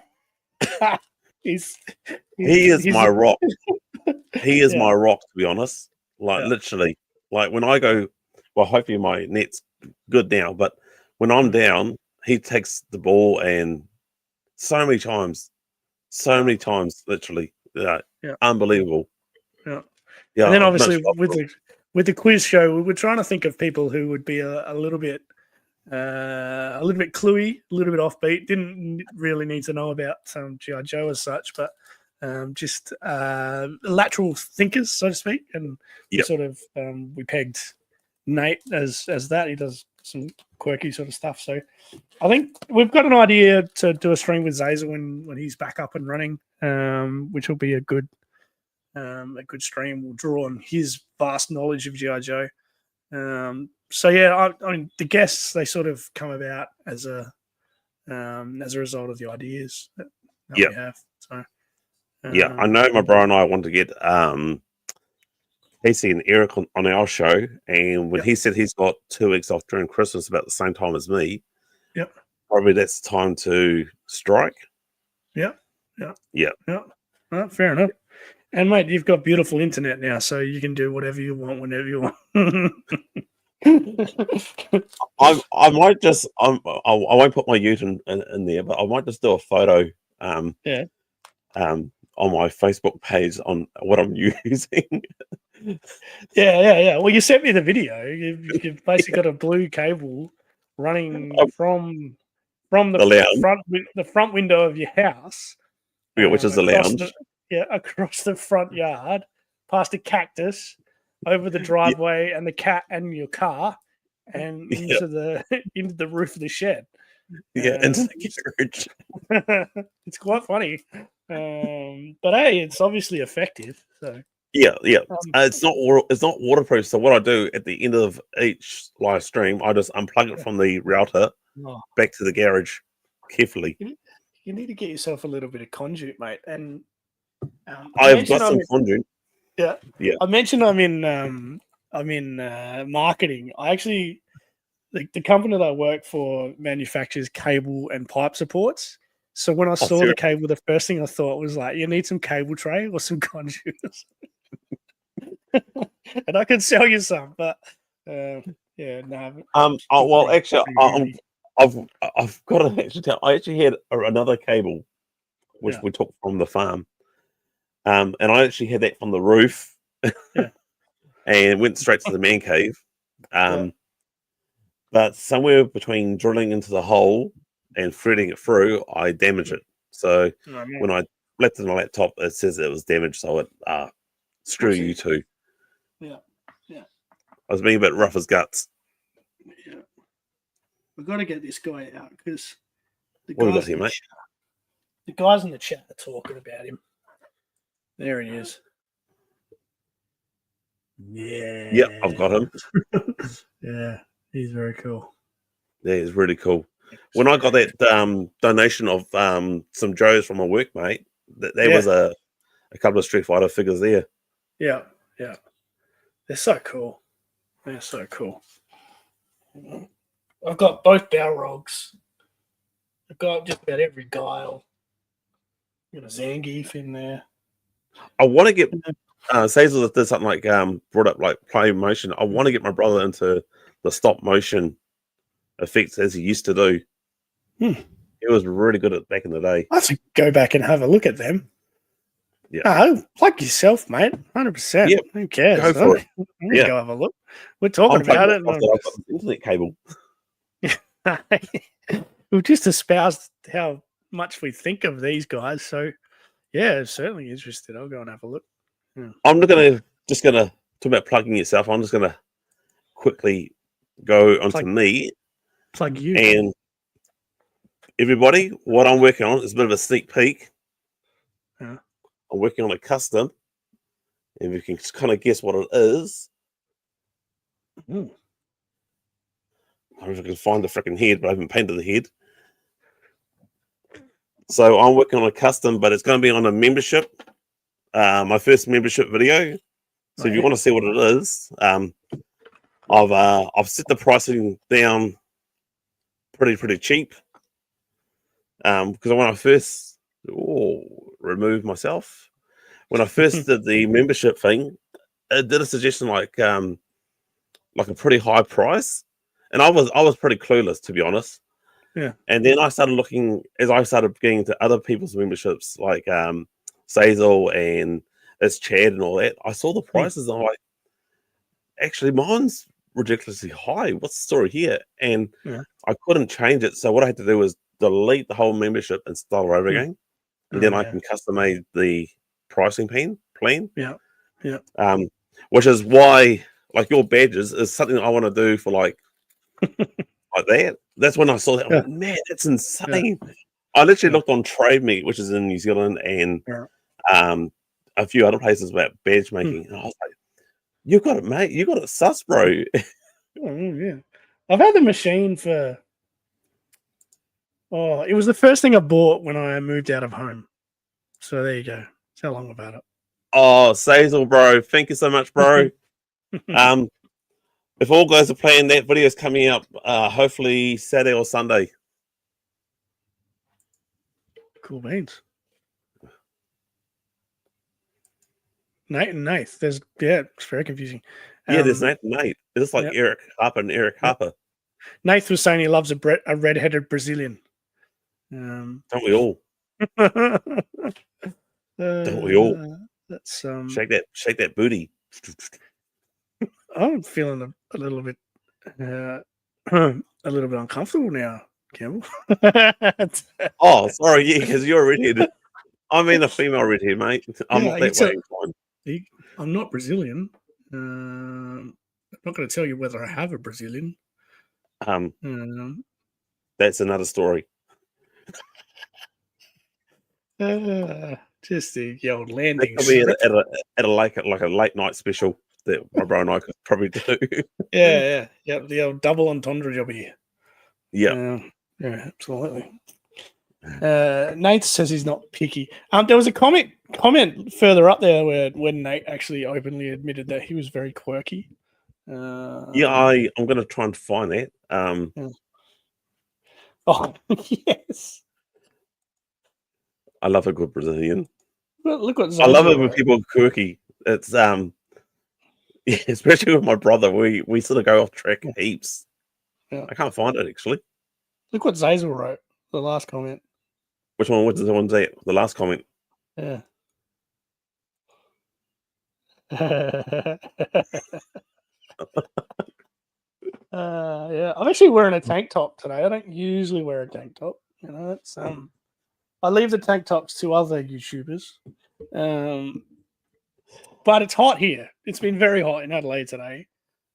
He is my rock. He is my rock, to be honest. Like literally, like when I go, well, hopefully my net's good now, but when I'm down, he takes the ball and so many times, literally, unbelievable. Yeah. And then obviously with the quiz show, we're trying to think of people who would be a little bit cluey, a little bit offbeat. Didn't really need to know about G.I. Joe as such, but just lateral thinkers, so to speak. And we pegged Nate as that. He does some quirky sort of stuff. So I think we've got an idea to do a stream with Zaza when he's back up and running, which will be a good stream. We'll draw on his vast knowledge of G.I. Joe. So yeah, I mean the guests, they sort of come about as a result of the ideas that we have. So I know my bro and I want to get Casey and Eric on our show, and when he said he's got 2 weeks off during Christmas about the same time as me, probably that's time to strike. Yeah. Well, fair enough. And mate, you've got beautiful internet now, so you can do whatever you want whenever you want. I might just I won't put my ute in there, but I might just do a photo on my Facebook page on what I'm using. Yeah. Well, you sent me the video. You've basically got a blue cable running from the front window of your house, which is the lounge. Across the front yard, past a cactus, over the driveway and the cat and your car, and into the roof of the shed. Into the carriage. It's quite funny, but hey, it's obviously effective. So Yeah, yeah. Um, It's not waterproof. So what I do at the end of each live stream, I just unplug it from the router oh, back to the garage carefully. you need to get yourself a little bit of conduit, mate. And I I've mentioned got some conduit. yeah. Yeah. I mentioned I'm in marketing. I actually the company that I work for manufactures cable and pipe supports. So when I saw the cable, the first thing I thought was like, you need some cable tray or some conduits. And I can sell you some, but yeah, no. Well, actually, I've got to actually tell. I actually had another cable, which we took from the farm, and I actually had that from the roof, and went straight to the man cave. But somewhere between drilling into the hole and threading it through, I damaged it. So when I left it on my laptop, it says it was damaged. So it screw you too. Yeah. I was being a bit rough as guts. Yeah. We've got to get this guy out because the guys in the chat are talking about him. There he is. Yeah. Yep, I've got him. Yeah, he's very cool. Yeah, he's really cool. When I got that donation of some Joes from my workmate, there was a couple of Street Fighter figures there. Yeah. They're so cool. I've got both Balrogs. I've got just about every Guile. Got a Zangief in there. I want to get Sazel if there's something like brought up like play motion. I want to get my brother into the stop motion effects as he used to do. He was really good at back in the day. I have to go back and have a look at them. Yeah. Oh, plug yourself, mate. 100%. Yep. Who cares? Go for it. Go have a look. We're talking about it. I've got the internet cable. We've just espoused how much we think of these guys. So, yeah, certainly interested. I'll go and have a look. I'm just gonna talk about plugging yourself. I'm just gonna quickly go onto me. Plug you. And everybody, what I'm working on is a bit of a sneak peek. I'm working on a custom, and you can kind of guess what it is. I don't know if I can find the freaking head, but I haven't painted the head. So I'm working on a custom, but it's going to be on a membership. My first membership video. So if you want to see what it is, I've set the pricing down pretty cheap. Because when I first remove myself, when I first did the membership thing, it did a suggestion like a pretty high price, and I was pretty clueless, to be honest. Yeah. And then I started looking as I started getting into other people's memberships, like Sazel and it's Chad and all that. I saw the prices and I'm like, actually, mine's ridiculously high. What's the story here? And I couldn't change it. So what I had to do was delete the whole membership and start over again. And then I can customize the pricing plan. Yeah. Which is why, like, your badges is something I want to do for like that. That's when I saw that. I'm like, man, that's insane. I literally looked on Trade Me, which is in New Zealand, and a few other places about badge making. And I was like, you got it, mate. You got it sus, bro. I've had the machine for it was the first thing I bought when I moved out of home. So there you go. That's how long I've had it. Oh, Sazel, bro. Thank you so much, bro. If all goes to plan, that video is coming up hopefully Saturday or Sunday. Cool beans. Nate and Nath. It's very confusing. There's Nate and Nate. It's like Eric Harper and Eric Harper. Nath was saying he loves a red-headed Brazilian. Don't we all? Don't we all? That's shake that booty. I'm feeling a little bit uncomfortable now, Campbell. Oh, sorry, because you're a redhead. I mean a female redhead, mate. I'm not that way inclined. I'm not Brazilian. I'm not going to tell you whether I have a Brazilian. That's another story. Just the old They landing could be strip. at a late night special that my bro and I could probably do. Yeah. The old double entendre job here. Yeah. Yeah, absolutely. Nate says he's not picky. There was a comment further up there where when Nate actually openly admitted that he was very quirky. Yeah, I'm going to try and find that. Yeah. Oh, yes. I love a good Brazilian. Look what I love it when wrote. people are quirky. It's yeah, especially with my brother. We sort of go off track heaps. Yeah. I can't find it actually. Look what Zazel wrote. The last comment. Which one? What's the one? The last comment. Yeah. Yeah, I'm actually wearing a tank top today. I don't usually wear a tank top. You know, it's I leave the tank tops to other YouTubers. But it's hot here. It's been very hot in Adelaide today.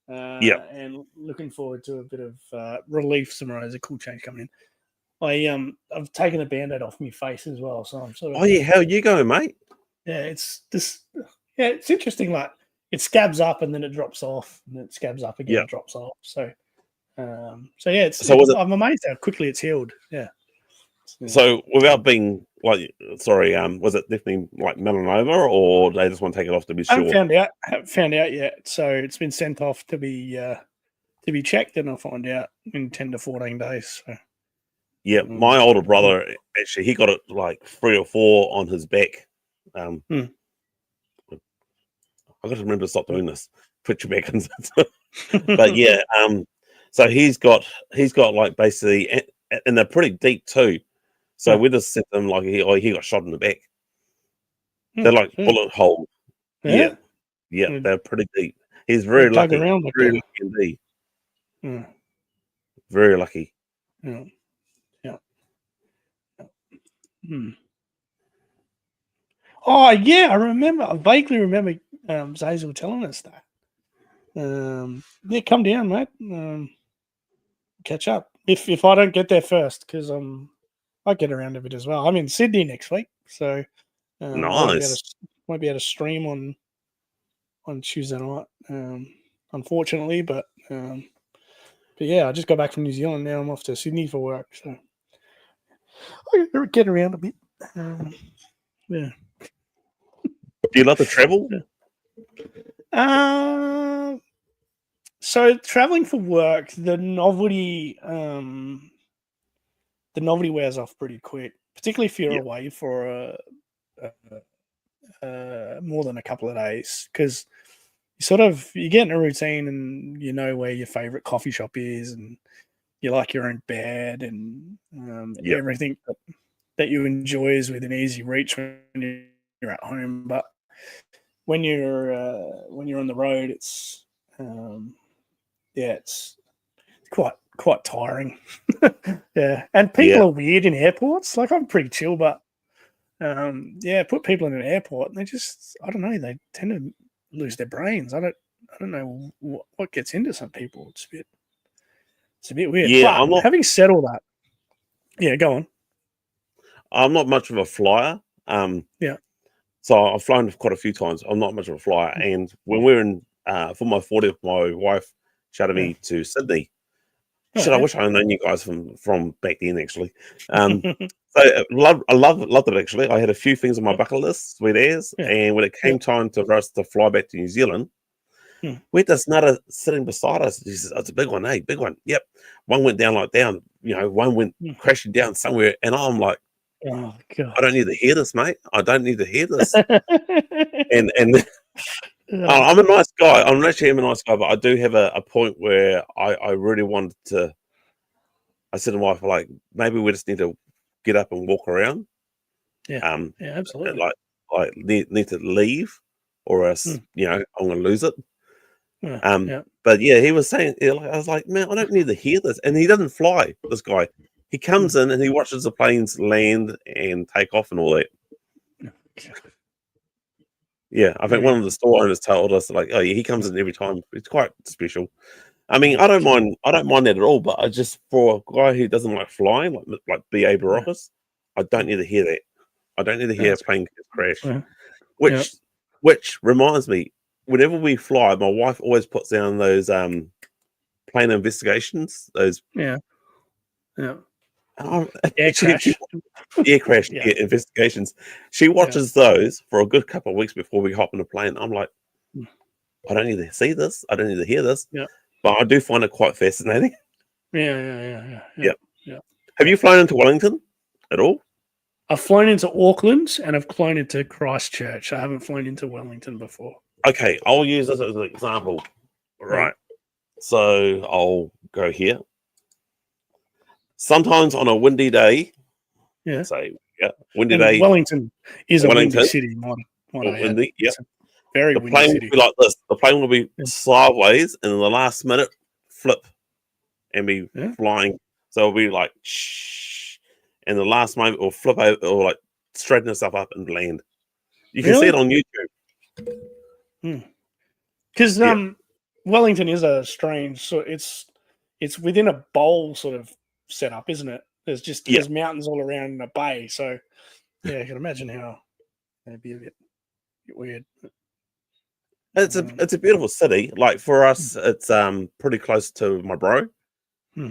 And looking forward to a bit of relief tomorrow. There's a cool change coming in. I've taken a band-aid off my face as well, so I'm sort of. Oh yeah, how are you going, mate? Yeah, it's this. Yeah, it's interesting. Like it scabs up and then it drops off, and it scabs up again, and drops off. So yeah, I'm amazed how quickly it's healed. Yeah. So without being like, sorry, was it definitely like melanoma, or they just want to take it off to be sure? I haven't found out yet. So it's been sent off to be checked, and I'll find out in 10 to 14 days. So. Yeah, my older brother actually he got it like 3 or 4 on his back. I got to remember to stop doing this. Put your back in. But yeah, so he's got like basically, and they're pretty deep too. So with this system, like he got shot in the back. They're like bullet hole. Yeah, they're pretty deep. He's very lucky. Very lucky indeed. Very lucky. Yeah. Oh yeah, I remember. I vaguely remember Zazel telling us that. Yeah, come down, mate. Catch up if I don't get there first, because I get around a bit as well. I'm in Sydney next week, so nice. Might be able to stream on Tuesday night. Unfortunately, but yeah, I just got back from New Zealand. Now I'm off to Sydney for work, so I get around a bit. Yeah. Do you love to travel? So traveling for work, the novelty wears off pretty quick, particularly if you're away for more than a couple of days, because you get in a routine and you know where your favorite coffee shop is, and you like your own bed, and everything that you enjoy is within easy reach when you're at home. But when you're on the road, it's it's quite tiring. Yeah, and people are weird in airports. Like I'm pretty chill, but put people in an airport and I don't know, they tend to lose their brains. I don't know what gets into some people. It's a bit weird. Yeah, but having said all that, yeah, go on. I'm not much of a flyer. So I've flown quite a few times. I'm not much of a flyer. And when we were in for my 40th, my wife shouted me to Sydney. I wish I had known you guys from back then, actually. So I loved it, actually. I had a few things on my bucket list, sweet as. And when it came time for us to fly back to New Zealand, we had this nutter sitting beside us. She says, "Oh, it's a big one, big one." Yep. One went down, one went crashing down somewhere. And I'm like, oh, God. I don't need to hear this, mate. I don't need to hear this. and I'm a nice guy. I'm a nice guy, but I do have a point where I really wanted to. I said to my wife, like, maybe we just need to get up and walk around. Yeah, absolutely. Like need to leave, or else I'm going to lose it. But yeah, he was saying, I was like, man, I don't need to hear this. And he doesn't fly. This guy, he comes in and he watches the planes land and take off and all that. Yeah, I think one of the store owners told us, like, oh yeah, he comes in every time. It's quite special. I mean, I don't mind that at all. But I just, for a guy who doesn't like flying, like B.A. Baracus, I don't need to hear that. I don't need to hear a plane crash. Yeah. Which reminds me, whenever we fly, my wife always puts down those plane investigations. Those yeah. Air crash. Air crash investigations. She watches those for a good couple of weeks before we hop in a plane. I'm like, I don't need to see this. I don't need to hear this. Yeah. But I do find it quite fascinating. Yeah. Have you flown into Wellington at all? I've flown into Auckland and I've flown into Christchurch. I haven't flown into Wellington before. Okay, I'll use this as an example. Right. So I'll go here. Sometimes on a windy day, windy day. Wellington is a windy city. Windy, very the windy plane city. will be like this. The plane will be sideways, and in the last minute, flip and be flying. So it'll be like shh, and the last moment will flip over or like straighten itself up and land. You can see it on YouTube. Because Wellington is a strange. So it's within a bowl sort of setup, isn't it? There's mountains all around in a bay. So yeah, I can imagine how it'd be a bit weird. It's a beautiful city. Like for us, it's pretty close to my bro.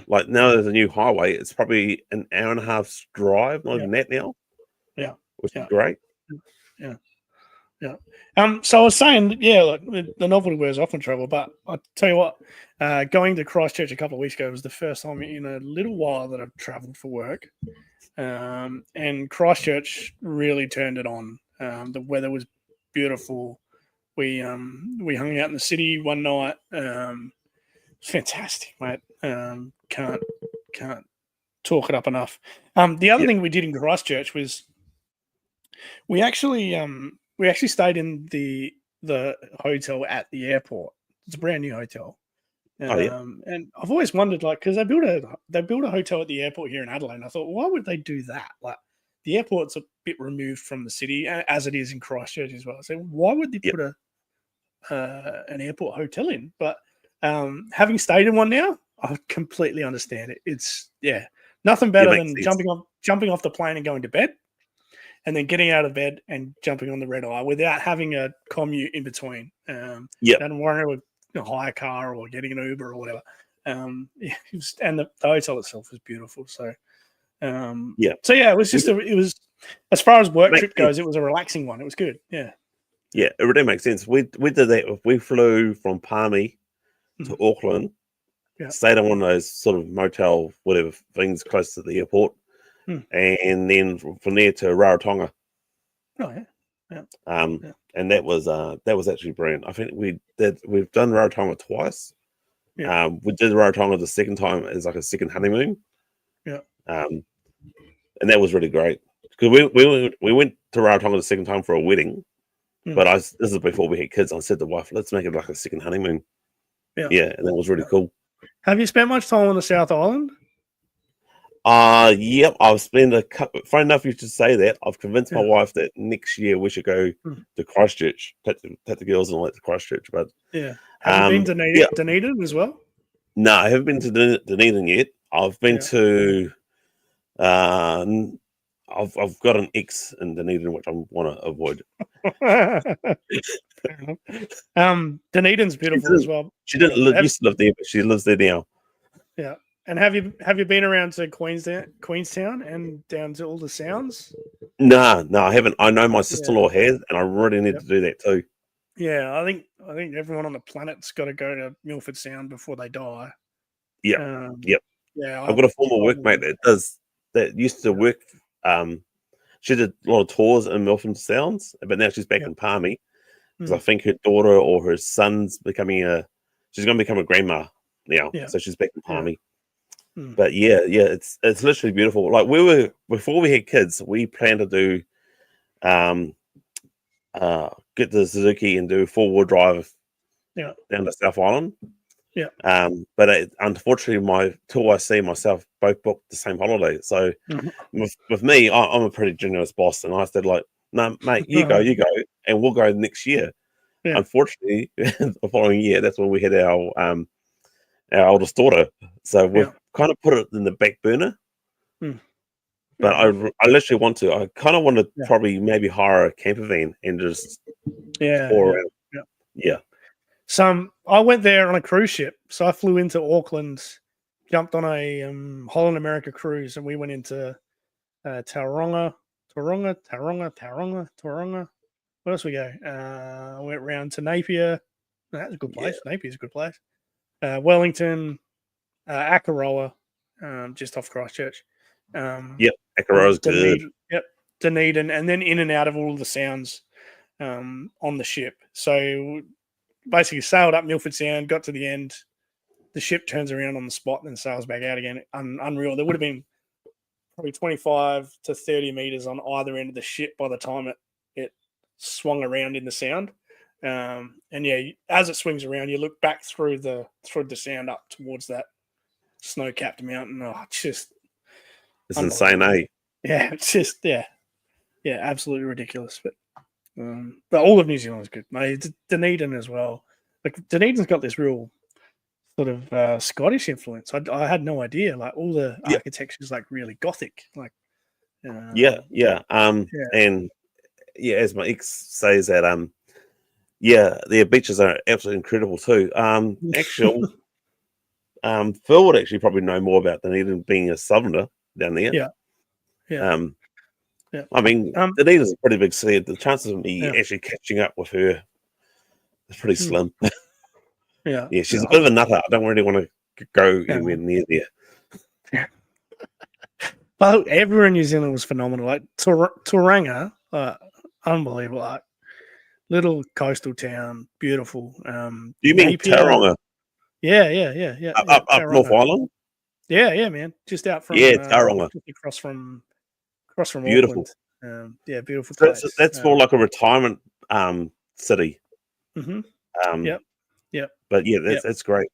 Like now there's a new highway. It's probably an hour and a half's drive, not even that now. Yeah, which is great. Yeah. So I was saying, like the novelty wears off in travel, but I tell you what, going to Christchurch a couple of weeks ago was the first time in a little while that I've travelled for work, and Christchurch really turned it on. The weather was beautiful. We hung out in the city one night. Fantastic, mate. Can't talk it up enough. The other thing we did in Christchurch was we actually stayed in the hotel at the airport. It's a brand new hotel. And I've always wondered, like, because they built a hotel at the airport here in Adelaide. And I thought, why would they do that? Like, the airport's a bit removed from the city, as it is in Christchurch as well. So why would they put an airport hotel in? But having stayed in one now, I completely understand it. It's nothing better than jumping off the plane and going to bed, and then getting out of bed and jumping on the red eye without having a commute in between. Don't worry with a hire car or getting an Uber or whatever. And the hotel itself was beautiful. So, it was just it was as far as work trip goes, it was a relaxing one. It was good. Yeah, it really makes sense. We did that. We flew from Palmy to Auckland. Stayed in one of those sort of motel, whatever things close to the airport, and then from there to Rarotonga. And that was actually brilliant. I think we've done Rarotonga twice. We did Rarotonga the second time as like a second honeymoon. And that was really great because we went to Rarotonga the second time for a wedding, but this is before we had kids. I said to the wife, let's make it like a second honeymoon. And that was really cool. Have you spent much time on the South Island? I've spent a couple. Funny enough, you should say that. I've convinced my wife that next year we should go to Christchurch, take the girls and all that to Christchurch. But have you been to Dunedin as well? No, I haven't been to Dunedin yet. I've been to. I've got an ex in Dunedin, which I want to avoid. Dunedin's beautiful as well. She didn't used to live there, but she lives there now. Yeah. And have you been around to Queenstown and down to all the sounds? No, I haven't. I know my sister-in-law has, and I really need to do that too. Yeah, I think everyone on the planet's got to go to Milford Sound before they die. Yeah. Yeah, I've got a former workmate that used to work. She did a lot of tours in Milford Sounds, but now she's back in Palmy because I think her daughter or her son's she's going to become a grandma now. So she's back in Palmy. But it's literally beautiful. Like before we had kids, we planned to do get the Suzuki and do 4-wheel drive down to South Island. But unfortunately, my 2IC and myself both booked the same holiday. So with me, I'm a pretty generous boss, and I said, like, no, mate, you go, and we'll go next year. Unfortunately, the following year, that's when we had our oldest daughter. So we've kind of put it in the back burner. But I literally want to. I kind of want to Yeah. probably maybe hire a camper van and just tour around. Yeah. So I went there on a cruise ship. So I flew into Auckland, jumped on a Holland America cruise, and we went into Tauranga. Where else we go? I went round to Napier. That's a good place. Yeah. Napier's a good place. Wellington, Akaroa, just off Christchurch. Yep, Akaroa's good. Yep, Dunedin, and then in and out of all of the sounds on the ship. So basically sailed up Milford Sound, got to the end. The ship turns around on the spot and then sails back out again. Unreal. There would have been probably 25 to 30 meters on either end of the ship by the time it swung around in the sound. And yeah, as it swings around, you look back through the sound up towards that snow-capped mountain. Oh, it's insane, eh? Yeah, it's just absolutely ridiculous. But all of New Zealand is good. Dunedin as well. Like Dunedin's got this real sort of Scottish influence. I had no idea. Like all the architecture is like really Gothic. Like and as my ex says that their beaches are absolutely incredible too. Phil would actually probably know more about Dunedin being a southerner down there. I mean, Dunedin's a pretty big city. The chances of me actually catching up with her is pretty slim. Yeah, she's a bit of a nutter. I don't really want to go anywhere near there. Yeah. But everywhere in New Zealand was phenomenal. Like Tauranga, unbelievable. Like, little coastal town, beautiful. Do you mean Tauranga? Yeah. Up North Island? Yeah, man. Just out from Tauranga. Across from beautiful. Auckland. Beautiful place. That's more like a retirement city. Mm-hmm. Yep. But yeah, that's great.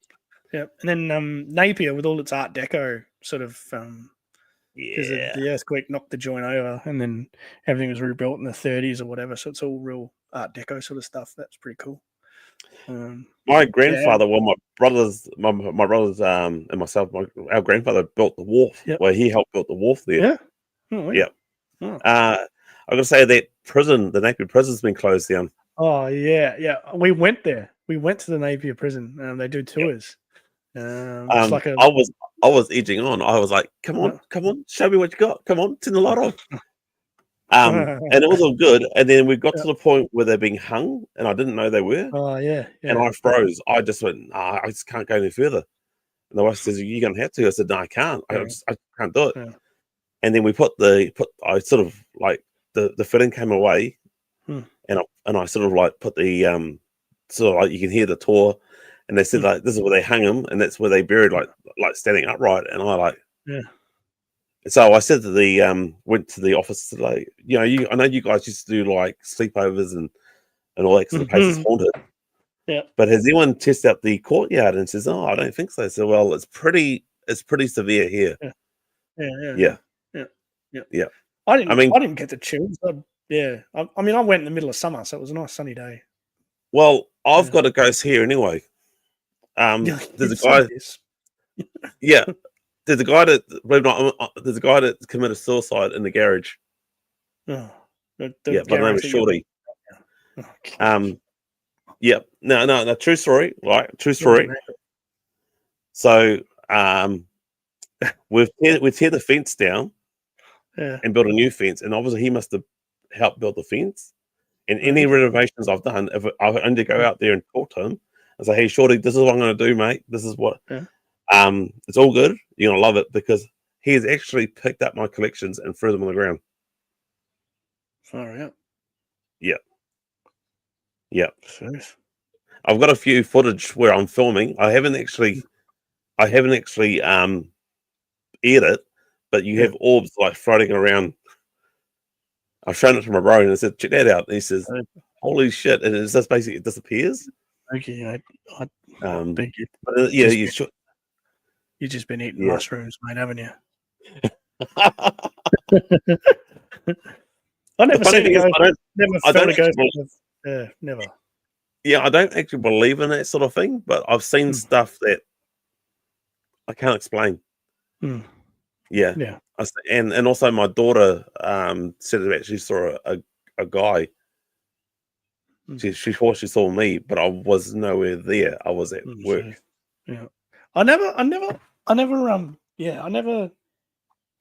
Yep. And then Napier with all its Art Deco sort of because the earthquake knocked the joint over and then everything was rebuilt in the 30s or whatever. So it's all real Art Deco sort of stuff. That's pretty cool. My grandfather, my brothers and myself, our grandfather built the wharf. Well, he helped build the wharf there. Yeah. Oh, yeah. Oh. I got to say that the Napier prison's been closed down. Oh yeah. We went there. We went to the Napier prison. They do tours. It's like I was edging on. I was like, come on, show me what you got. Come on, turn the light off. And it was all good. And then we got to the point where they're being hung, and I didn't know they were. Oh yeah. And I froze. I just went, I just can't go any further. And the wife says, "You're gonna have to." I said, "No, I can't. I can't do it." Yeah. And then we I sort of like the fitting came away, and I sort of like put the sort of like you can hear the tour, and they said like this is where they hung him, and that's where they buried like standing upright, and I like So I said to the went to the office today. I know you guys used to do like sleepovers and all that because the place is haunted. Yeah. But has anyone tested out the courtyard and says, "Oh, I don't think so." So well, it's pretty severe here. Yeah. I didn't get the chills. I went in the middle of summer, so it was a nice sunny day. Well, I've got a ghost here anyway. There's a guy. There's a guy that committed suicide in the garage. Oh, by the name of Shorty. No, true story. Right, true story. So, we've tear the fence down, and build a new fence, and obviously he must have helped build the fence. And any renovations I've done, if I only go out there and talk to him, I say, "Hey, Shorty, this is what I'm going to do, mate. This is what." It's all good. You're gonna love it because he has actually picked up my collections and threw them on the ground. All right. Yeah. I've got a few footage where I'm filming. I haven't actually aired it, but you have orbs like floating around. I've shown it to my bro and I said, "Check that out." And he says, "Holy shit!" And it's just basically it disappears. Okay, I think it. But You've just been eating mushrooms, mate, haven't you? I never seen a ghost. Never. Yeah, I don't actually believe in that sort of thing, but I've seen stuff that I can't explain. Yeah. Yeah. And also my daughter said that she saw a guy. She thought she saw me, but I was nowhere there. I was at work. So, yeah. I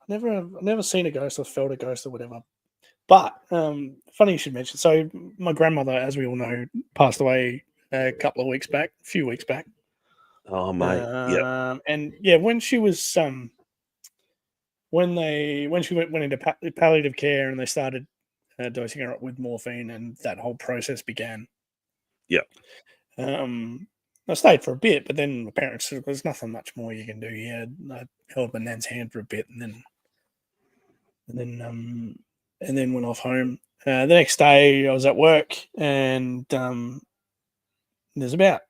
never seen a ghost or felt a ghost or whatever. But funny you should mention. So my grandmother, as we all know, passed away a few weeks back. Oh mate, yeah. And yeah, when she was when she went into palliative care and they started dosing her up with morphine and that whole process began. Yeah. I stayed for a bit, but then my parents said there's nothing much more you can do here. I held my nan's hand for a bit, and then went off home. The next day, I was at work, and there's about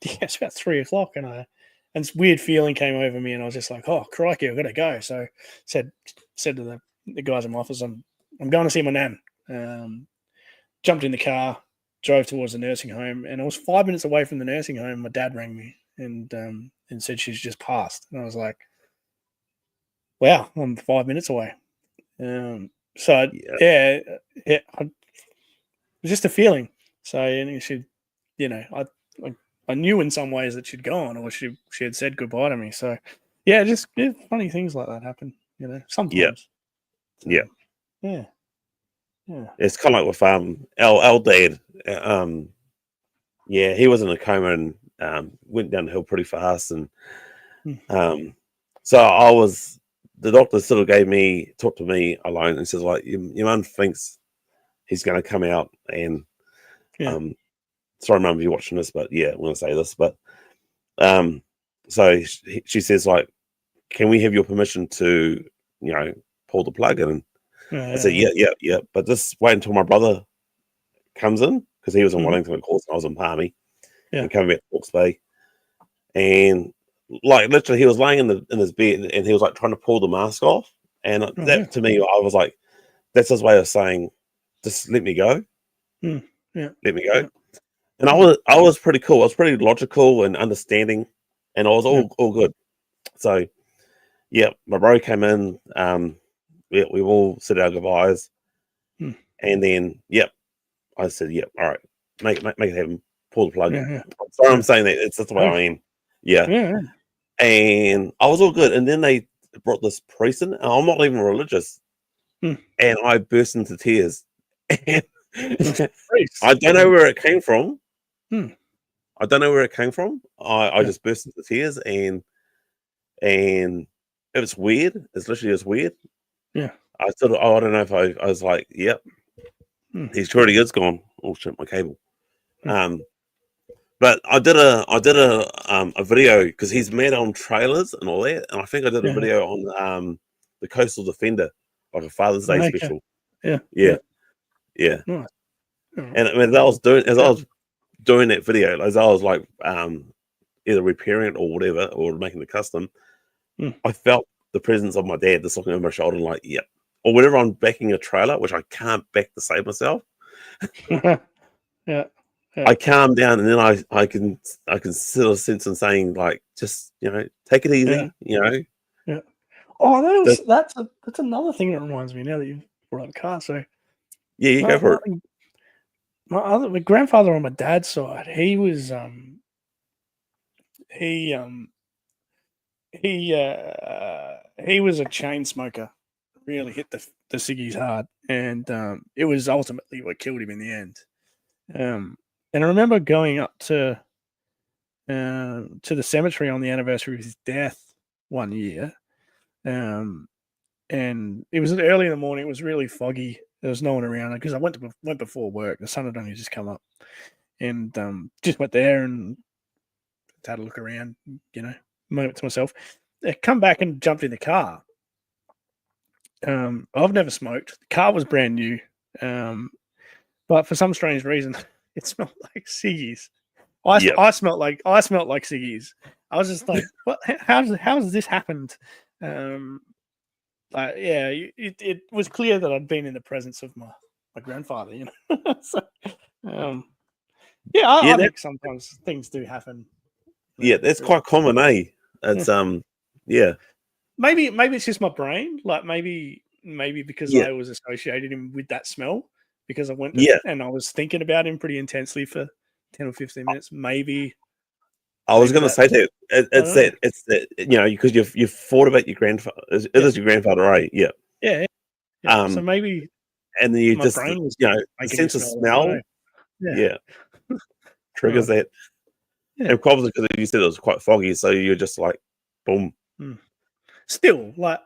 3:00, and this weird feeling came over me, and I was just like, "Oh crikey, I've got to go." So said to the guys in my office, "I'm going to see my nan." Jumped in the car, drove towards the nursing home, and I was 5 minutes away from the nursing home. My dad rang me and said she's just passed, and I was like, "Wow, I'm 5 minutes away." So it was just a feeling. So and she, I knew in some ways that she'd gone, or she had said goodbye to me. So just funny things like that happen, sometimes. Yeah. Yeah. Yeah. It's kind of like with our dad. He was in a coma and went down the hill pretty fast, and so the doctor sort of talked to me alone and says, like, your mum thinks he's going to come out, and sorry mum if you're watching this, but I'm going to say this, but so she says, like, can we have your permission to pull the plug? And I said, yeah, but just wait until my brother comes in, because he was in Wellington, of course, and I was in Palmy, and coming back to Hawke's Bay, and like literally he was laying in his bed, and he was like trying to pull the mask off, and to me, I was like, that's his way of saying, just let me go, let me go. And I was pretty cool. I was pretty logical and understanding, and I was all good. So my bro came in. We all said our goodbyes, and then I said, all right, make it happen. Pull the plug. Sorry, I'm saying that. That's the way I am. Yeah. And I was all good. And then they brought this priest in. And I'm not even religious. And I burst into tears. And I don't know where it came from. I don't know where it came from. I just burst into tears, and it was weird. It's literally just weird. Yeah. I don't know if I was like, yep. He's already is gone. Oh shit, my cable. But I did a video because he's mad on trailers and all that, and I think I did a video on the Coastal Defender, like a Father's Day special. Yeah. Nice. And as I was doing that video, as I was like either repairing it or whatever, or making the custom, I felt the presence of my dad just looking over my shoulder and like, or whenever I'm backing a trailer, which I can't back to save myself. I calm down, and then I can sort of sense him saying, like, just take it easy, Oh, that's another thing that reminds me now that you've brought up the car. So you go for it. My grandfather on my dad's side, he was he was a chain smoker. Really hit the ciggies hard, and it was ultimately what killed him in the end. And I remember going up to the cemetery on the anniversary of his death one year, and it was early in the morning. It was really foggy. There was no one around because I went before work. The sun had only just come up, and just went there and had a look around. Moment to myself. I come back and jumped in the car. I've never smoked. The car was brand new, but for some strange reason, it smelled like ciggies. I smelled like ciggies. I was just like, "What? How has this happened?" It was clear that I'd been in the presence of my grandfather. So, I think sometimes things do happen. That's quite common, eh? It's maybe it's just my brain. Like maybe because I was associated him with that smell because I went and I was thinking about him pretty intensely for 10 or 15 minutes. Maybe I was going to say that it's that you know, because you've thought about your grandfather. It is your grandfather, right? Yeah. Yeah. So maybe, and then you my just, brain was you know, the sense of smell. Yeah. Triggers that. And probably because you said it was quite foggy, so you're just like, boom. Still, like,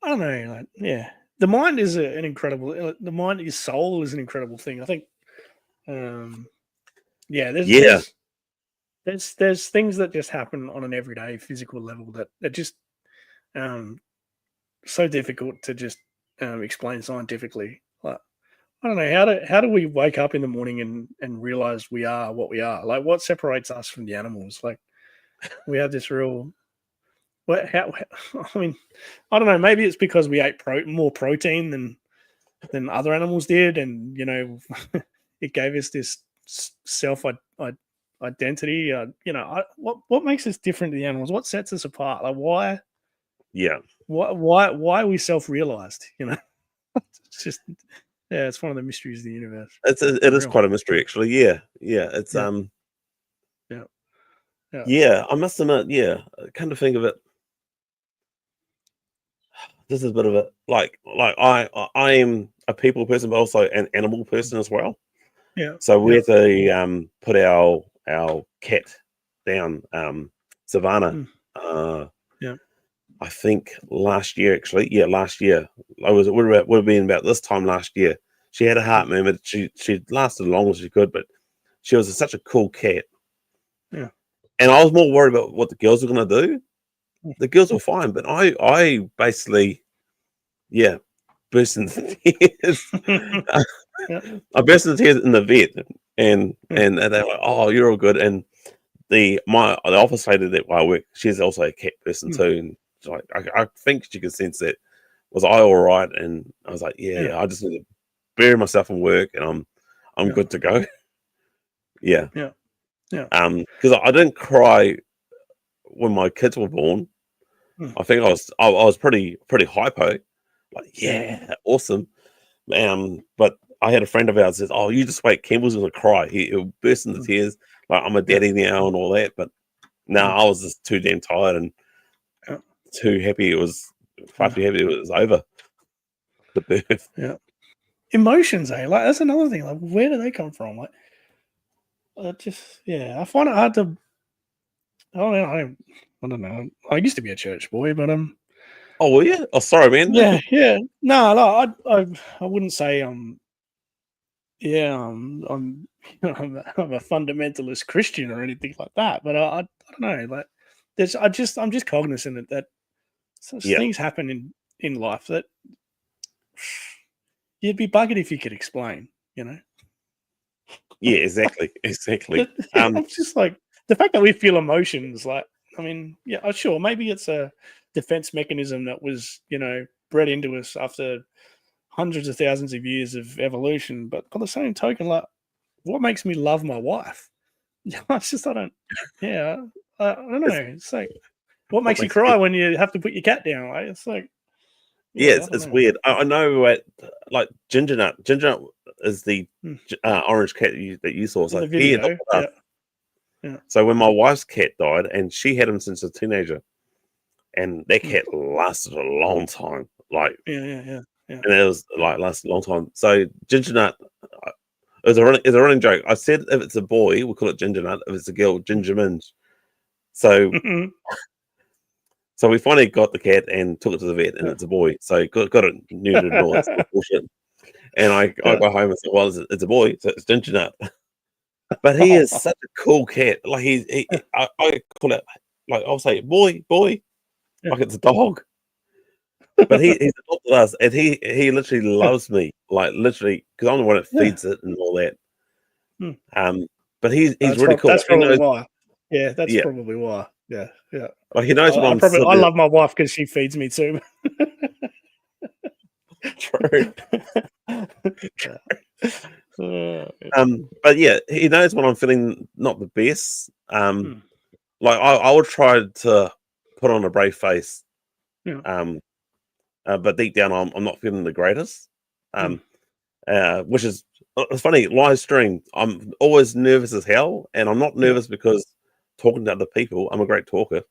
I don't know, like, the mind is an incredible. The mind, your soul is an incredible thing. I think, there's things that just happen on an everyday physical level that just so difficult to just explain scientifically. Like, I don't know, how do we wake up in the morning and realize we are what we are? Like, what separates us from the animals? Like, we have this real. I mean, I don't know. Maybe it's because we ate more protein than other animals did, and you know, it gave us this self identity. You know, what makes us different to the animals? What sets us apart? Like, why? Yeah. Why are we self-realized? You know, it's just it's one of the mysteries of the universe. It is quite a mystery, actually. Yeah. It's Yeah, I must admit, come to think of it, this is a bit of a like I am a people person, but also an animal person as well. Yeah. So we had to put our cat down, Savannah. I think last year, actually. Yeah, last year. It would have been about this time last year. She had a heart movement. She lasted as long as she could, but she was such a cool cat. Yeah. And I was more worried about what the girls were going to do. The girls were fine, but I basically, burst into tears. I burst into tears in the vet, and they're like, "Oh, you're all good." And the office lady that I work, she's also a cat person too, and she's like, I think she could sense that. Was I all right? And I was like, "Yeah, I just need to bury myself in work, and I'm good to go." Because I didn't cry when my kids were born. I think I was pretty hypo, like awesome. But I had a friend of ours says, "Oh, you just wait, Campbell's gonna cry. He'll burst into tears. Like, I'm a daddy now and all that." But no, I was just too damn tired and too happy. Far too happy it was over. The birth. Yeah. Emotions, like that's another thing. Like, where do they come from? Like, I find it hard to. I don't know. I used to be a church boy, but Oh, were you? Oh, sorry, man. Yeah. No, I wouldn't say I'm I'm I'm a fundamentalist Christian or anything like that. But I don't know. Like, I'm just cognizant that such things happen in life that you'd be buggered if you could explain. You know. Yeah, exactly. I'm just like, the fact that we feel emotions, like, I mean, sure, maybe it's a defense mechanism that was, bred into us after hundreds of thousands of years of evolution. But by the same token, like, what makes me love my wife? It's just, I don't know. It's like, what makes you cry when you have to put your cat down? Like, it's like, it's weird. I know, like Ginger Nut is the orange cat that you saw. So he adopted us. So when my wife's cat died, and she had him since a teenager, and that cat lasted a long time. Like, and it was like lasted a long time. So Ginger Nut, it's a running joke. I said if it's a boy, we'll call it Ginger Nut. If it's a girl, Ginger Minge. So. So we finally got the cat and took it to the vet, and it's a boy. So got it neutered and all that sort of bullshit. And I go home and say, "Well, it's a boy, so it's Ginger Nut." But he is such a cool cat. Like I call it, like, I'll say, "Boy," like it's a dog. But he's adopted us, and he literally loves me, like literally, because I'm the one that feeds it and all that. But he's really cool. That's probably why. Yeah, that's probably why. Yeah. Like, he knows I love my wife because she feeds me too. True. But yeah, he knows when I'm feeling not the best. Like I would try to put on a brave face. Yeah. But deep down, I'm not feeling the greatest. Which is it's funny. Live stream, I'm always nervous as hell, and I'm not nervous because talking to other people. I'm a great talker.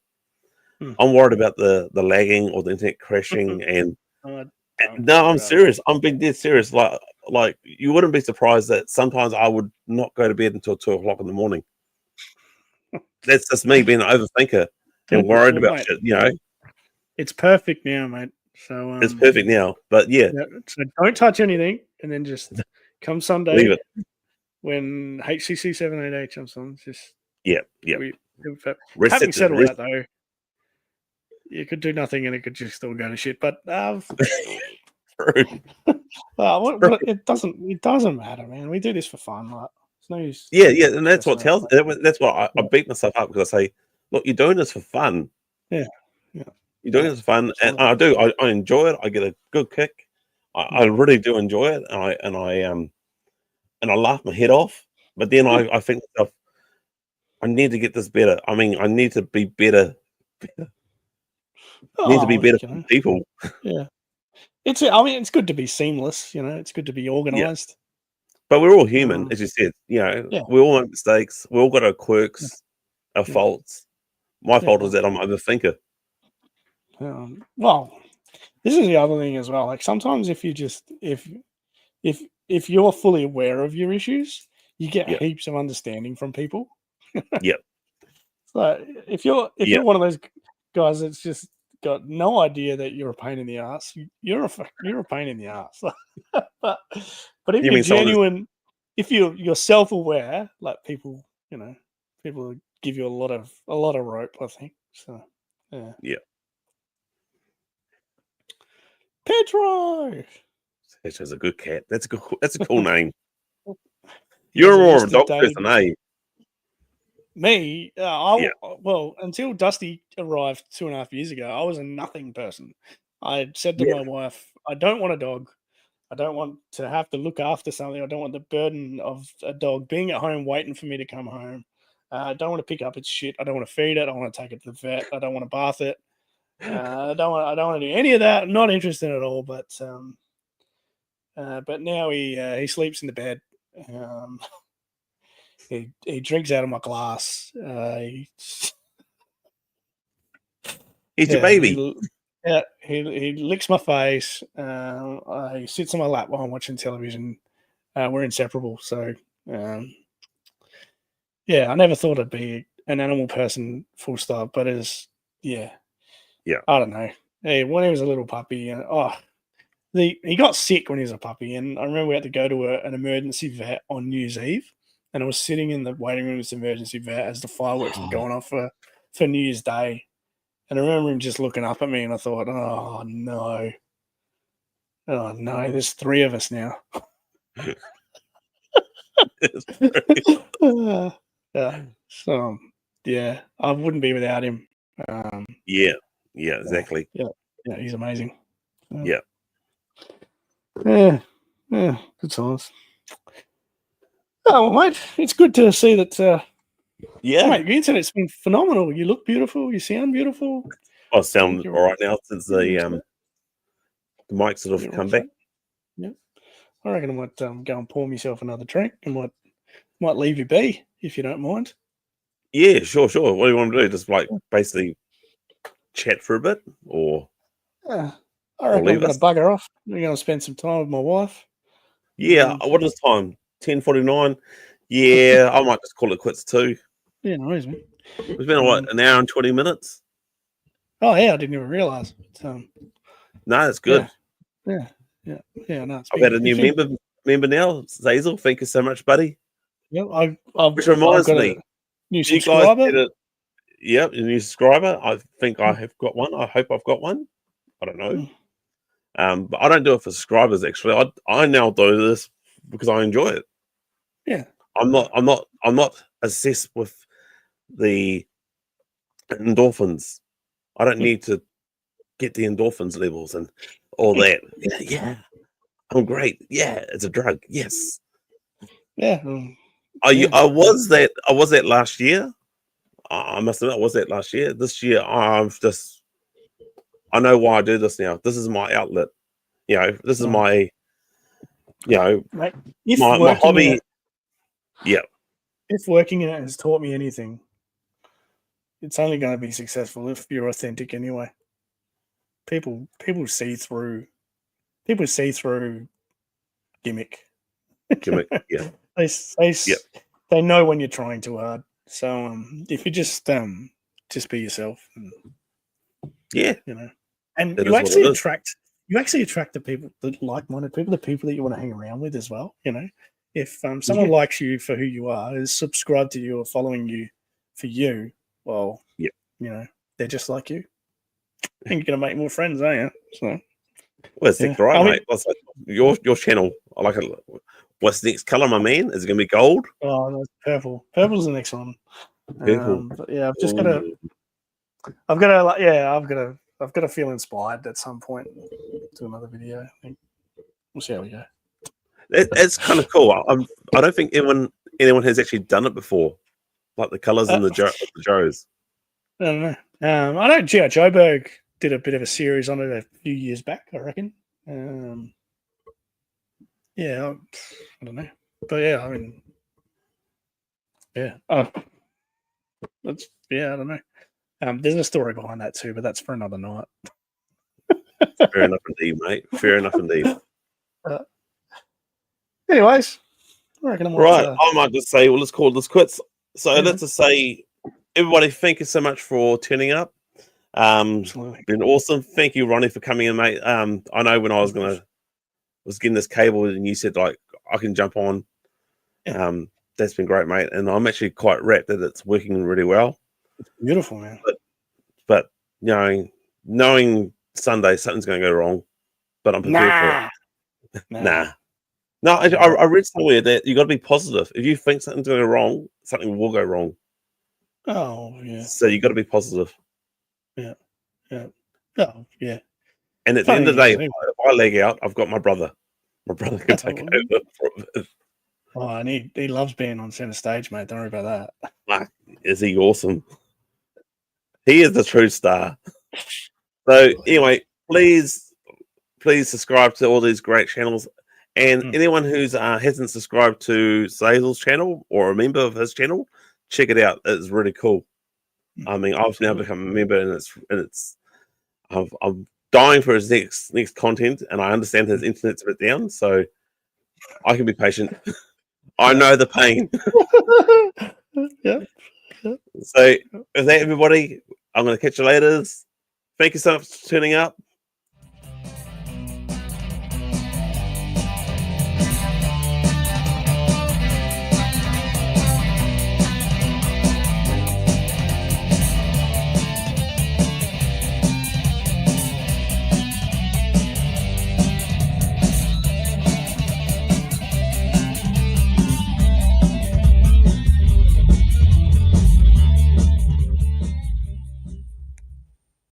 I'm worried about the lagging or the internet crashing, and no, I'm serious. I'm being dead serious. Like you wouldn't be surprised that sometimes I would not go to bed until 2 o'clock in the morning. That's just me being an overthinker and worried about shit. You know, it's perfect now, mate. So it's perfect now. But yeah, so don't touch anything, and then just come Sunday leave it when HCC 788 jumps on. Just Having said all that though, you could do nothing and it could just all go to shit. But it doesn't matter, man. We do this for fun. Like, it's no use. Yeah, and that's what tells. That's why I beat myself up because I say, look, you're doing this for fun. Yeah. You're doing this for fun, and I do. I enjoy it. I get a good kick. I really do enjoy it, and I laugh my head off. But then I think to myself, I need to get this better. I mean, I need to be better. Need to be better for people. Yeah, it's good to be seamless. You know, it's good to be organized. But we're all human, as you said. You know, we all make mistakes. We all got our quirks, our faults. My fault is that I'm an overthinker. Well, this is the other thing as well. Like sometimes if you're fully aware of your issues, you get heaps of understanding from people. Yep. So if you're one of those guys that's just got no idea that you're a pain in the ass, you're a pain in the ass. but if you're genuine, if you're self-aware, like people give you a lot of rope, I think. So yeah. Pedro. Petro's a good cat. That's a cool name. You're more of a dog person, eh? Me? Well, until Dusty arrived 2.5 years ago, I was a nothing person. I said to my wife, I don't want a dog. I don't want to have to look after something. I don't want the burden of a dog being at home waiting for me to come home. I don't want to pick up its shit. I don't want to feed it. I don't want to take it to the vet. I don't want to bath it. I don't want to do any of that. I'm not interested at all. But now he sleeps in the bed. He drinks out of my glass. He's your baby. He licks my face. He sits on my lap while I'm watching television. We're inseparable. So I never thought I'd be an animal person, full stop. But I don't know. Hey, when he was a little puppy, he got sick when he was a puppy, and I remember we had to go to an emergency vet on New Year's Eve, and I was sitting in the waiting room of this emergency vet as the fireworks were going off for New Year's Day, and I remember him just looking up at me, and I thought, oh no, there's 3 of us now. So I wouldn't be without him. Yeah, exactly. Yeah, he's amazing. Yeah, good times. Oh, well, mate, it's good to see that. Mate, the internet's been phenomenal. You look beautiful. You sound beautiful. I sound all right now since the mic sort of come back. Yeah, I reckon I might go and pour myself another drink and might leave you be if you don't mind. Yeah, sure. What do you want to do? Just like basically chat for a bit, or I reckon I'm going to bugger off. We're going to spend some time with my wife. Yeah, what is time? 10:49. Yeah, I might just call it quits too. Yeah, no worries, man. It's been an hour and 20 minutes. Oh yeah, I didn't even realize. No, that's good. Yeah. No, I've had a new member now, Zazel. Thank you so much, buddy. Yeah, which reminds me, new subscriber. a new subscriber. I think I have got one. I hope I've got one. I don't know. But I don't do it for subscribers. Actually, I now do this because I enjoy it. Yeah, I'm not obsessed with the endorphins. I don't need to get the endorphins levels and all that. Yeah, I'm great. Yeah, it's a drug. Yes. Yeah. I was that last year. I must admit, was that last year? This year, I know why I do this now. This is my outlet. This is my, Mate, if my hobby. Yeah. If working in it has taught me anything, it's only going to be successful if you're authentic anyway. People see through gimmick. Yeah. They know when you're trying too hard. So if you just be yourself, and, and you actually attract the people, the like-minded people, the people that you want to hang around with as well. If someone likes you for who you are, is subscribed to you or following you for you, well, they're just like you. I think you're gonna make more friends, aren't you? So, well, it's right, mate. What's your channel? I like it. What's the next color, my man? Is it gonna be gold? Oh, that's purple. Purple's the next one. Purple. But yeah, I've got to feel inspired at some point to another video. I think we'll see how we go. It's kind of cool. I don't think anyone has actually done it before, like the colors and the Joes. I don't know. I know Gio Joburg did a bit of a series on it a few years back, I reckon. Yeah, I don't know, but yeah, I mean, yeah. I don't know. There's a story behind that too, but that's for another night. Fair enough indeed, mate. Fair enough indeed. Anyways, I reckon I might just say, well, let's call this quits. So let's just say, everybody, thank you so much for turning up. Absolutely. Been awesome. Thank you, Ronnie, for coming in, mate. I know when I was getting this cable and you said like I can jump on. That's been great, mate. And I'm actually quite rapt that it's working really well. It's beautiful, man. But knowing Sunday something's going to go wrong, but I'm prepared for it. Nah. No, I read somewhere that you got to be positive. If you think something's going to go wrong, something will go wrong. Oh yeah. So you got to be positive. Yeah. Oh yeah. And at the end of the day, if I leg out, I've got my brother. My brother can take over for a bit. Oh, and he loves being on center stage, mate. Don't worry about that. Like, is he awesome? He is the true star. So anyway, please subscribe to all these great channels. And anyone who's hasn't subscribed to Zazel's channel or a member of his channel, check it out. It's really cool. I mean, I've now become a member, and I'm dying for his next content, and I understand his internet's a bit down, so I can be patient. I know the pain. Yeah. So with that, everybody, I'm going to catch you later. Thank you so much for tuning up.